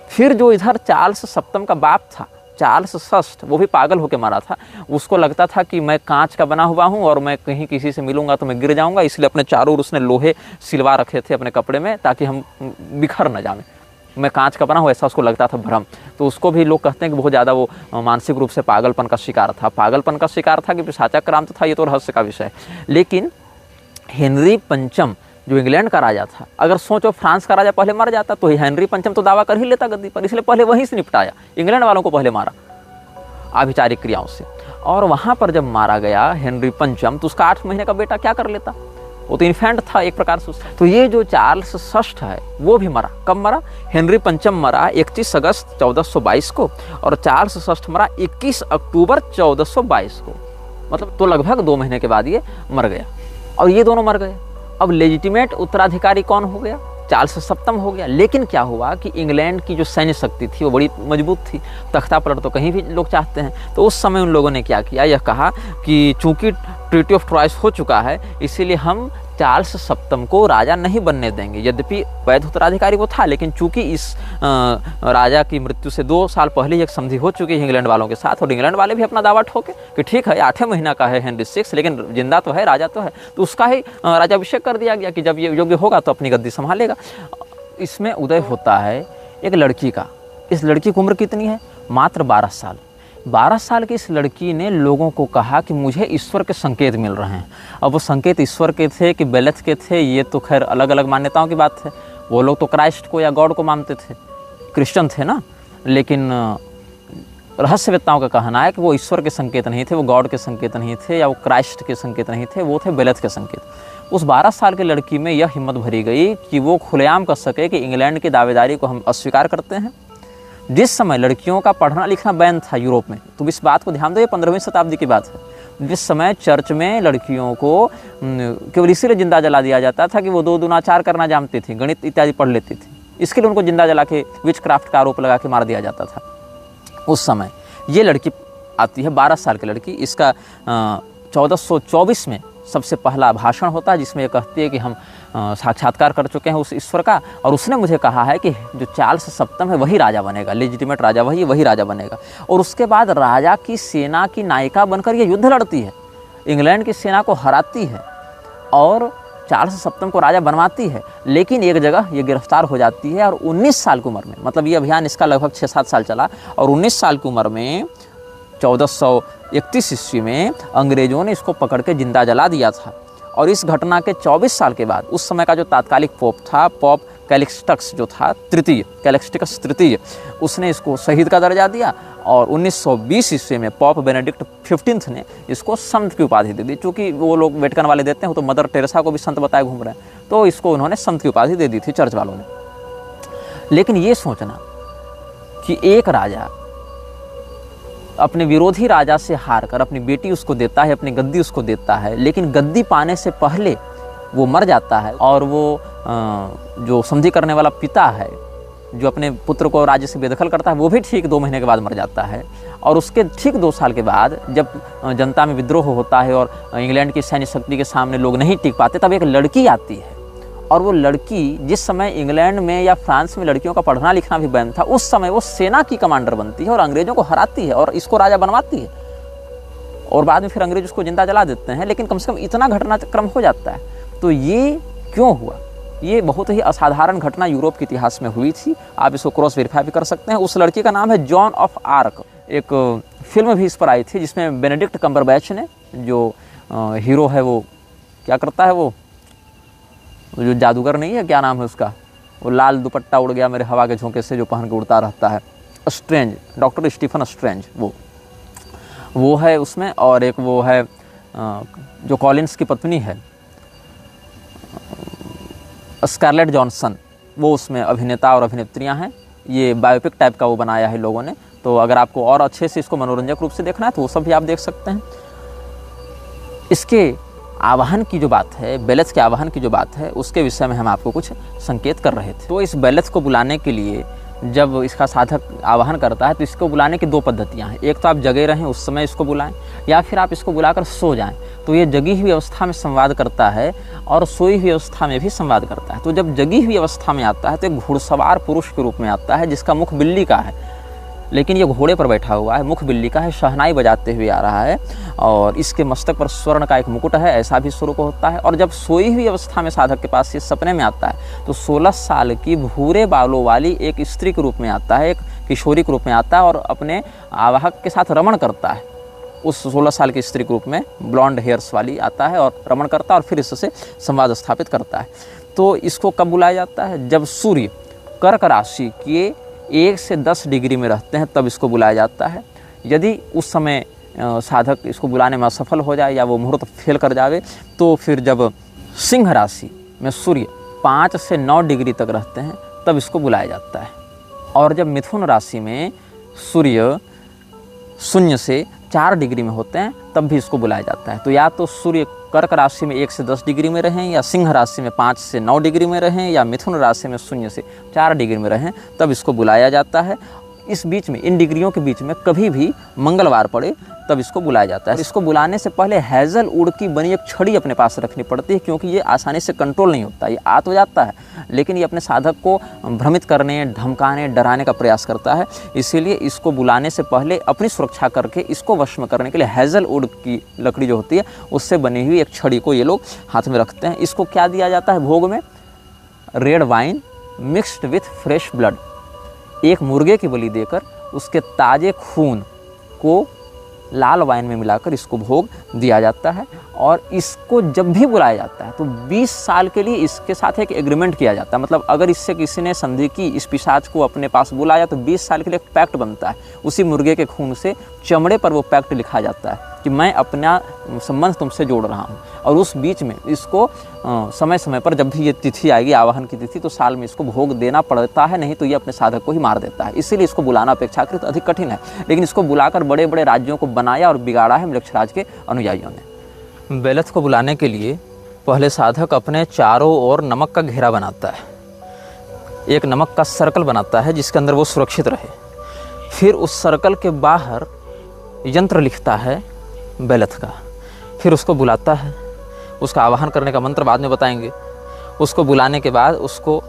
फिर जो इधर चार्ल्स सप्तम का बाप था चार्ल्स षष्ठ वो भी पागल होकर मरा था। उसको लगता था कि मैं कांच का बना हुआ हूँ और मैं कहीं किसी से मिलूंगा तो मैं गिर जाऊंगा, इसलिए अपने चारों ओर उसने लोहे सिलवा रखे थे अपने कपड़े में ताकि हम बिखर न जाएं। मैं कांच का बना हूँ ऐसा उसको लगता था भ्रम। तो उसको भी लोग कहते हैं कि बहुत ज़्यादा वो मानसिक रूप से पागलपन का शिकार था। पागलपन का शिकार था कि पिशाचाक्रांत था, ये तो रहस्य का विषय है। लेकिन हेनरी पंचम जो इंग्लैंड का राजा था, अगर सोचो फ्रांस का राजा पहले मर जाता तो हेनरी पंचम तो दावा कर ही लेता गद्दी पर, इसलिए पहले वहीं से निपटाया, इंग्लैंड वालों को पहले मारा आभिचारिक क्रियाओं से। और वहाँ पर जब मारा गया हेनरी पंचम तो उसका 8 महीने का बेटा क्या कर लेता, वो तो इन्फेंट था एक प्रकार से। तो ये जो चार्ल्स षष्ठ है वो भी मरा। कब मरा? हेनरी पंचम मरा 31 अगस्त 1422 को और चार्ल्स षष्ठ मरा 21 अक्टूबर 1422 को, मतलब तो लगभग 2 महीने के बाद ये मर गया और ये दोनों मर गए। अब लेजिटिमेट उत्तराधिकारी कौन हो गया? चार्ल्स सप्तम हो गया। लेकिन क्या हुआ कि इंग्लैंड की जो सैन्य शक्ति थी वो बड़ी मजबूत थी, तख्ता पलट तो कहीं भी लोग चाहते हैं। तो उस समय उन लोगों ने क्या किया, यह कहा कि चूंकि ट्रीटी ऑफ ट्राइस हो चुका है इसीलिए हम चार्ल्स सप्तम को राजा नहीं बनने देंगे। यद्यपि वैध उत्तराधिकारी वो था, लेकिन चूंकि इस राजा की मृत्यु से 2 साल पहले ही एक संधि हो चुकी है इंग्लैंड वालों के साथ और इंग्लैंड वाले भी अपना दावा ठोके कि ठीक है 8 महीना का है हेनरी 6 लेकिन जिंदा तो है, राजा तो है, तो उसका ही राजाभिषेक कर दिया गया कि जब ये योग्य होगा तो अपनी गद्दी संभालेगा। इसमें उदय होता है एक लड़की का। इस लड़की की उम्र कितनी है? मात्र 12 साल। 12 साल की इस लड़की ने लोगों को कहा कि मुझे ईश्वर के संकेत मिल रहे हैं। अब वो संकेत ईश्वर के थे कि बेलेथ के थे, ये तो खैर अलग अलग मान्यताओं की बात है। वो लोग तो क्राइस्ट को या गॉड को मानते थे, क्रिश्चियन थे ना, लेकिन रहस्यवेत्ताओं का कहना है कि वो ईश्वर के संकेत नहीं थे, वो गॉड के संकेत नहीं थे या वो क्राइस्ट के संकेत नहीं थे, वो थे बेलेथ के संकेत। उस 12 साल की लड़की में यह हिम्मत भरी गई कि वो खुलेआम कर सके कि इंग्लैंड की दावेदारी को हम अस्वीकार करते हैं। जिस समय लड़कियों का पढ़ना लिखना बैन था यूरोप में, तो इस बात को ध्यान दो, ये 15वीं शताब्दी की बात है। जिस समय चर्च में लड़कियों को केवल इसीलिए जिंदा जला दिया जाता था कि वो 2 दूना 4 करना जानती थी, गणित इत्यादि पढ़ लेती थी, इसके लिए उनको जिंदा जला के विच क्राफ्ट का आरोप लगा के मार दिया जाता था। उस समय ये लड़की आती है, 12 साल की लड़की। इसका 1424 में सबसे पहला भाषण होता है जिसमें ये कहती है कि हम साक्षात्कार कर चुके हैं उस ईश्वर का और उसने मुझे कहा है कि जो चार्ल्स सप्तम है वही राजा बनेगा, लेजिटिमेट राजा वही राजा बनेगा। और उसके बाद राजा की सेना की नायिका बनकर ये युद्ध लड़ती है, इंग्लैंड की सेना को हराती है और चार्ल्स सप्तम को राजा बनवाती है। लेकिन एक जगह ये गिरफ्तार हो जाती है और 19 साल की उम्र में, मतलब ये अभियान इसका लगभग 6-7 साल चला और 19 साल की उम्र में 1431 ईस्वी में अंग्रेजों ने इसको पकड़ के जिंदा जला दिया था। और इस घटना के 24 साल के बाद उस समय का जो तात्कालिक पोप था, पोप कैलिक्सटस जो था कैलिक्सटिकस तृतीय, उसने इसको शहीद का दर्जा दिया और 1920 ईस्वी में पोप बेनेडिक्ट 15 ने इसको संत की उपाधि दे दी। चूँकि वो लोग वेटिकन वाले देते हैं, तो मदर टेरेसा को भी संत बताए घूम रहे हैं, तो इसको उन्होंने संत की उपाधि दे दी थी चर्च वालों ने। लेकिन ये सोचना कि एक राजा अपने विरोधी राजा से हार कर अपनी बेटी उसको देता है, अपनी गद्दी उसको देता है, लेकिन गद्दी पाने से पहले वो मर जाता है और वो जो संधि करने वाला पिता है जो अपने पुत्र को राज्य से बेदखल करता है वो भी ठीक 2 महीने के बाद मर जाता है। और उसके ठीक 2 साल के बाद जब जनता में विद्रोह होता है और इंग्लैंड की सैन्य शक्ति के सामने लोग नहीं टिक पाते, तब एक लड़की आती है और वो लड़की जिस समय इंग्लैंड में या फ्रांस में लड़कियों का पढ़ना लिखना भी बैन था, उस समय वो सेना की कमांडर बनती है और अंग्रेजों को हराती है और इसको राजा बनवाती है और बाद में फिर अंग्रेज उसको जिंदा जला देते हैं। लेकिन कम से कम इतना घटनाक्रम हो जाता है। तो ये क्यों हुआ? ये बहुत ही असाधारण घटना यूरोप के इतिहास में हुई थी। आप इसको क्रॉस वेरीफाई भी कर सकते हैं। उस लड़की का नाम है जॉन ऑफ आर्क। एक फिल्म भी इस पर आई थी जिसमें बेनेडिक्ट कम्बरबैच ने, जो हीरो है, वो क्या करता है, वो जो जादूगर नहीं है, क्या नाम है उसका, वो लाल दुपट्टा उड़ गया मेरे हवा के झोंके से जो पहन के उड़ता रहता है, स्ट्रेंज, डॉक्टर स्टीफन स्ट्रेंज, वो है उसमें। और एक वो है जो कॉलिंस की पत्नी है, स्कारलेट जॉनसन, वो उसमें अभिनेता और अभिनेत्रियां हैं। ये बायोपिक टाइप का वो बनाया है लोगों ने। तो अगर आपको और अच्छे से इसको मनोरंजक रूप से देखना है तो वो सब भी आप देख सकते हैं। इसके आवाहन की जो बात है, बेलेथ के आवाहन की जो बात है, उसके विषय में हम आपको कुछ संकेत कर रहे थे। तो इस बेलेथ को बुलाने के लिए जब इसका साधक आवाहन करता है तो इसको बुलाने की 2 पद्धतियाँ हैं। एक तो आप जगे रहें उस समय इसको बुलाएं, या फिर आप इसको बुलाकर सो जाएं। तो ये जगी हुई अवस्था में संवाद करता है और सोई हुई अवस्था में भी संवाद करता है। तो जब जगी हुई अवस्था में आता है तो एक घुड़सवार पुरुष के रूप में आता है जिसका मुख बिल्ली का है, लेकिन ये घोड़े पर बैठा हुआ है, मुख बिल्ली का है, शहनाई बजाते हुए आ रहा है और इसके मस्तक पर स्वर्ण का एक मुकुट है, ऐसा भी स्वरूप होता है। और जब सोई हुई अवस्था में साधक के पास ये सपने में आता है तो 16 साल की भूरे बालों वाली एक स्त्री के रूप में आता है, एक किशोरी के रूप में आता है और अपने आवाहक के साथ रमण करता है। उस 16 साल की स्त्री के रूप में ब्लॉन्ड हेयर्स वाली आता है और रमण करता है और फिर इससे संवाद स्थापित करता है। तो इसको कब बुलाया जाता है? जब सूर्य कर्क राशि के 1 से 10 डिग्री में रहते हैं तब इसको बुलाया जाता है। यदि उस समय साधक इसको बुलाने में असफल हो जाए या वो मुहूर्त फेल कर जावे तो फिर जब सिंह राशि में सूर्य 5 से 9 डिग्री तक रहते हैं तब इसको बुलाया जाता है। और जब मिथुन राशि में सूर्य 0 से 4 डिग्री में होते हैं तब भी इसको बुलाया जाता है। तो या तो सूर्य कर्क राशि में 1 से 10 डिग्री में रहें, या सिंह राशि में 5 से 9 डिग्री में रहें, या मिथुन राशि में 0 से 4 डिग्री में रहें, तब इसको बुलाया जाता है। इस बीच में, इन डिग्रियों के बीच में कभी भी मंगलवार पड़े तब इसको बुलाया जाता है। इसको बुलाने से पहले हैज़ल वुड की बनी एक छड़ी अपने पास रखनी पड़ती है, क्योंकि ये आसानी से कंट्रोल नहीं होता। ये आ तो जाता है लेकिन ये अपने साधक को भ्रमित करने, धमकाने, डराने का प्रयास करता है। इसीलिए इसको बुलाने से पहले अपनी सुरक्षा करके इसको वश में करने के लिए हैज़ल वुड की लकड़ी जो होती है उससे बनी हुई एक छड़ी को ये लोग हाथ में रखते हैं। इसको क्या दिया जाता है भोग में? Red wine mixed with fresh blood. एक मुर्गे की बलि देकर उसके ताज़े खून को लाल वाइन में मिलाकर इसको भोग दिया जाता है। और इसको जब भी बुलाया जाता है तो 20 साल के लिए इसके साथ एक एग्रीमेंट किया जाता है। मतलब अगर इससे किसी ने संधि की, इस पिशाच को अपने पास बुलाया तो 20 साल के लिए एक पैक्ट बनता है। उसी मुर्गे के खून से चमड़े पर वो पैक्ट लिखा जाता है कि मैं अपना संबंध तुमसे जोड़ रहा हूँ। और उस बीच में इसको समय समय पर जब भी ये तिथि आएगी, आवाहन की तिथि, तो साल में इसको भोग देना पड़ता है, नहीं तो ये अपने साधक को ही मार देता है। इसीलिए इसको बुलाना अपेक्षाकृत अधिक कठिन है। लेकिन इसको बुलाकर बड़े बड़े राज्यों को बनाया और बिगाड़ा है मृक्षराज के अनुयायियों ने। बेलथ को बुलाने के लिए पहले साधक अपने चारों ओर नमक का घेरा बनाता है, एक नमक का सर्कल बनाता है जिसके अंदर वो सुरक्षित रहे। फिर उस सर्कल के बाहर यंत्र लिखता है बेलथ का, फिर उसको बुलाता है। उसका आवाहन करने का मंत्र बाद में बताएंगे। उसको बुलाने के बाद उसको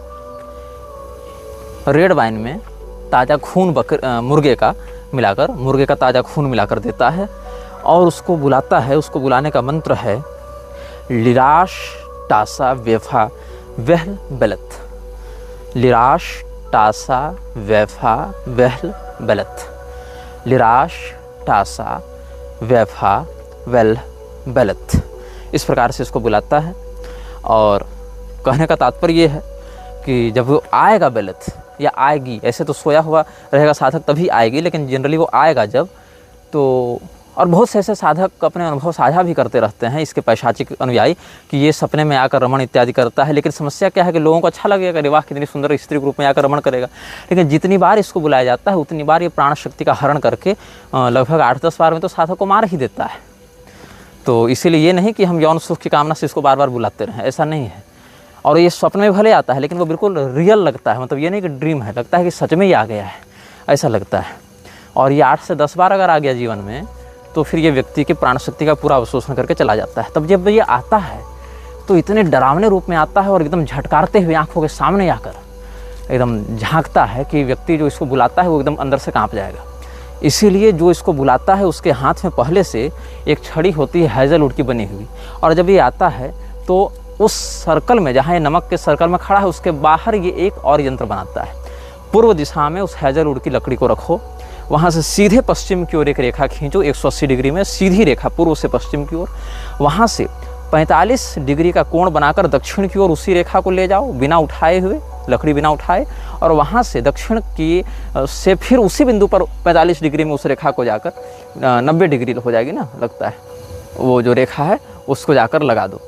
रेड वाइन में ताज़ा खून मुर्गे का ताज़ा खून मिलाकर देता है और उसको बुलाता है। उसको बुलाने का मंत्र है लिराश टासा वेफा वहल बेलथ। लिराश टासा वेफा वहल बेलथ। लिराश टासा वेफा वेल बेलथ। इस प्रकार से इसको बुलाता है। और कहने का तात्पर्य ये है कि जब वो आएगा बेलथ या आएगी, ऐसे तो सोया हुआ रहेगा साधक तभी आएगी, लेकिन जनरली वो आएगा जब, तो और बहुत से ऐसे साधक अपने अनुभव साझा भी करते रहते हैं इसके पैशाचिक अनुयायी कि ये सपने में आकर रमण इत्यादि करता है। लेकिन समस्या क्या है कि लोगों को अच्छा लगेगा, वाह कितनी सुंदर स्त्री के रूप में आकर रमण करेगा। लेकिन जितनी बार इसको बुलाया जाता है उतनी बार ये प्राण शक्ति का हरण करके लगभग 8-10 बार में तो साधक को मार ही देता है। तो इसीलिए ये नहीं कि हम यौन सुख की कामना से इसको बार बार बुलाते रहें, ऐसा नहीं है। और ये स्वप्न में भले आता है लेकिन वो बिल्कुल रियल लगता है, मतलब ये नहीं कि ड्रीम है, लगता है कि सच में ही आ गया है, ऐसा लगता है। और ये 8 से 10 बार अगर आ गया जीवन में तो फिर ये व्यक्ति की प्राण शक्ति का पूरा अवशोषण करके चला जाता है। तब जब ये आता है तो इतने डरावने रूप में आता है और एकदम झटकारते हुए आंखों के सामने आकर एकदम झांकता है कि व्यक्ति जो इसको बुलाता है वो एकदम अंदर से कांप जाएगा। इसीलिए जो इसको बुलाता है उसके हाथ में पहले से एक छड़ी होती है हैज़ल वुड की बनी हुई। और जब ये आता है तो उस सर्कल में, जहाँ ये नमक के सर्कल में खड़ा है, उसके बाहर ये एक और यंत्र बनाता है। पूर्व दिशा में उस हैज़ल वुड की लकड़ी को रखो, वहाँ से सीधे पश्चिम की ओर एक रेखा खींचो 180 डिग्री में, सीधी रेखा पूर्व से पश्चिम की ओर। वहाँ से 45 डिग्री का कोण बनाकर दक्षिण की ओर उसी रेखा को ले जाओ बिना उठाए हुए, लकड़ी बिना उठाए। और वहाँ से दक्षिण की से फिर उसी बिंदु पर 45 डिग्री में उस रेखा को जाकर 90 डिग्री हो जाएगी ना, लगता है वो जो रेखा है उसको जाकर लगा दो।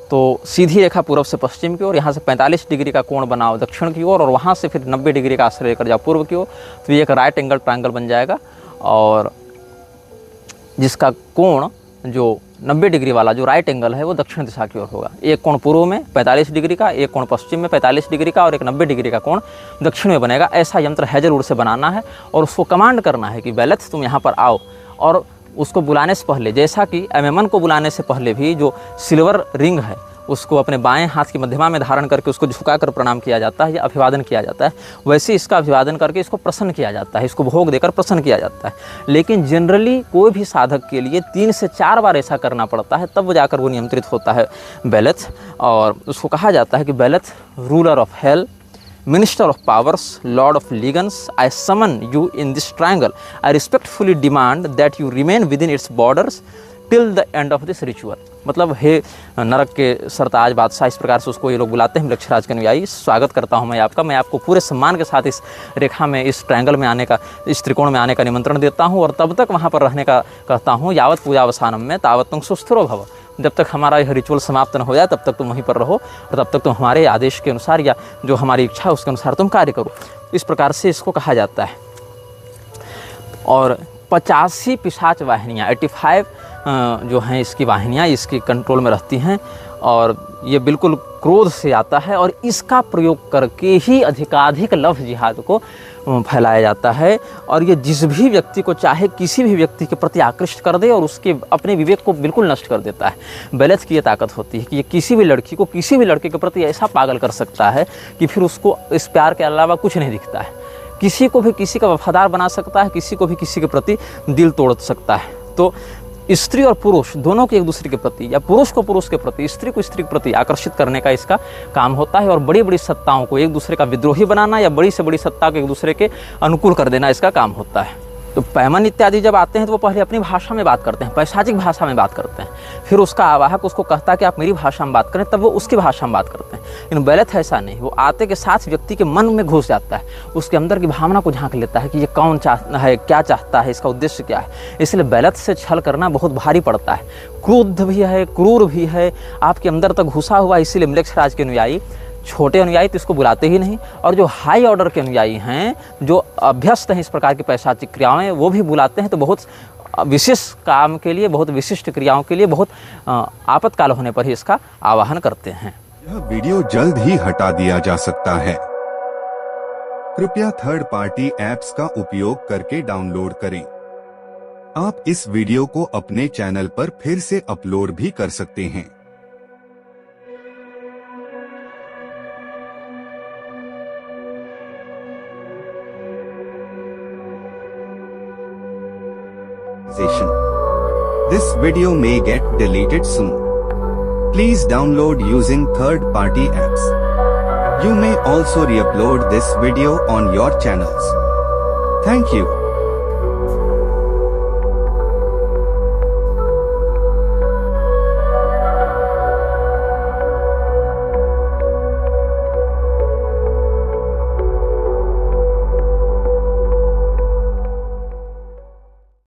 तो सीधी रेखा पूर्व से पश्चिम की ओर, यहाँ से 45 डिग्री का कोण बनाओ दक्षिण की ओर और वहाँ से फिर 90 डिग्री का आश्रय लेकर जाओ पूर्व की ओर। तो ये एक राइट एंगल ट्रायंगल बन जाएगा और जिसका कोण जो 90 डिग्री वाला जो राइट एंगल है वो दक्षिण दिशा की ओर होगा। एक कोण पूर्व में 45 डिग्री का, एक कोण पश्चिम में 45 डिग्री का और एक 90 डिग्री का कोण दक्षिण में बनेगा। ऐसा यंत्र हैज़ल वुड से बनाना है और उसको कमांड करना है कि बेलथ तुम यहाँ पर आओ। और उसको बुलाने से पहले, जैसा कि एमेमन को बुलाने से पहले भी जो सिल्वर रिंग है उसको अपने बाएं हाथ की मध्यमा में धारण करके उसको झुकाकर प्रणाम किया जाता है या अभिवादन किया जाता है, वैसे इसका अभिवादन करके इसको प्रसन्न किया जाता है, इसको भोग देकर प्रसन्न किया जाता है। लेकिन जनरली कोई भी साधक के लिए 3 से 4 बार ऐसा करना पड़ता है, तब वो जाकर वो नियंत्रित होता है बेलेथ। और उसको कहा जाता है कि Beleth ruler of hell, Minister of powers, Lord of legends, I summon you in this triangle. I respectfully demand that you remain within its borders till the end of this ritual. मतलब हे नरक के सरताज बादशाह, इस प्रकार से उसको ये लोग बुलाते हैं मृक्षराज के अनुयायी। स्वागत करता हूँ मैं आपका, मैं आपको पूरे सम्मान के साथ इस रेखा में, इस ट्रायंगल में आने का, इस त्रिकोण में आने का निमंत्रण देता हूँ और तब तक वहाँ पर रहने का कहता हूँ। यावत पूजावसानम में तावत तुम सुस्थिरो भव, जब तक हमारा यह रिचुअल समाप्त न हो जाए तब तक तुम वहीं पर रहो और तब तक तुम हमारे आदेश के अनुसार या जो हमारी इच्छा है उसके अनुसार तुम कार्य करो। इस प्रकार से इसको कहा जाता है। और 85 पिशाच वाहिनियाँ, 85 जो हैं इसकी वाहिनियाँ इसकी कंट्रोल में रहती हैं और ये बिल्कुल क्रोध से आता है और इसका प्रयोग करके ही अधिकाधिक लव जिहाद को फैलाया जाता है। और ये जिस भी व्यक्ति को चाहे किसी भी व्यक्ति के प्रति आकृष्ट कर दे और उसके अपने विवेक को बिल्कुल नष्ट कर देता है। बेलेथ की ये ताकत होती है कि ये किसी भी लड़की को किसी भी लड़के के प्रति ऐसा पागल कर सकता है कि फिर उसको इस प्यार के अलावा कुछ नहीं दिखता है। किसी को भी किसी का वफादार बना सकता है, किसी को भी किसी के प्रति दिल तोड़ सकता है। तो स्त्री और पुरुष दोनों के एक दूसरे के प्रति या पुरुष को पुरुष के प्रति, स्त्री को स्त्री के प्रति आकर्षित करने का इसका काम होता है और बड़ी बड़ी सत्ताओं को एक दूसरे का विद्रोही बनाना या बड़ी से बड़ी सत्ता को एक दूसरे के अनुकूल कर देना इसका काम होता है। तो पैमन इत्यादि जब आते हैं तो वो पहले अपनी भाषा में बात करते हैं, पैशाचिक भाषा में बात करते हैं, फिर उसका आवाहक उसको कहता है कि आप मेरी भाषा में बात करें, तब वो उसकी भाषा में बात करते हैं। लेकिन बेलेथ ऐसा नहीं, वो आते के साथ व्यक्ति के मन में घुस जाता है, उसके अंदर की भावना को झांक लेता है कि ये कौन चाहता है, क्या चाहता है, इसका उद्देश्य क्या है। इसलिए बेलेथ से छल करना बहुत भारी पड़ता है, क्रोध भी है, क्रूर भी है, आपके अंदर तक घुसा हुआ। इसीलिए मृक्षराज के अनुयायी, छोटे अनुयायी तो इसको बुलाते ही नहीं, और जो हाई ऑर्डर के अनुयायी हैं, जो अभ्यस्त हैं इस प्रकार की पैशाचिक क्रियाएं, वो भी बुलाते हैं। तो बहुत विशेष काम के लिए, बहुत विशिष्ट क्रियाओं के लिए, बहुत आपातकाल होने पर ही इसका आवाहन करते हैं। यह वीडियो जल्द ही हटा दिया जा सकता है। कृपया थर्ड पार्टी ऐप्स का उपयोग करके डाउनलोड करें। आप इस वीडियो को अपने चैनल पर फिर से अपलोड भी कर सकते हैं। This video may get deleted soon. Please download using third-party apps. You may also re-upload this video on your channels. Thank you.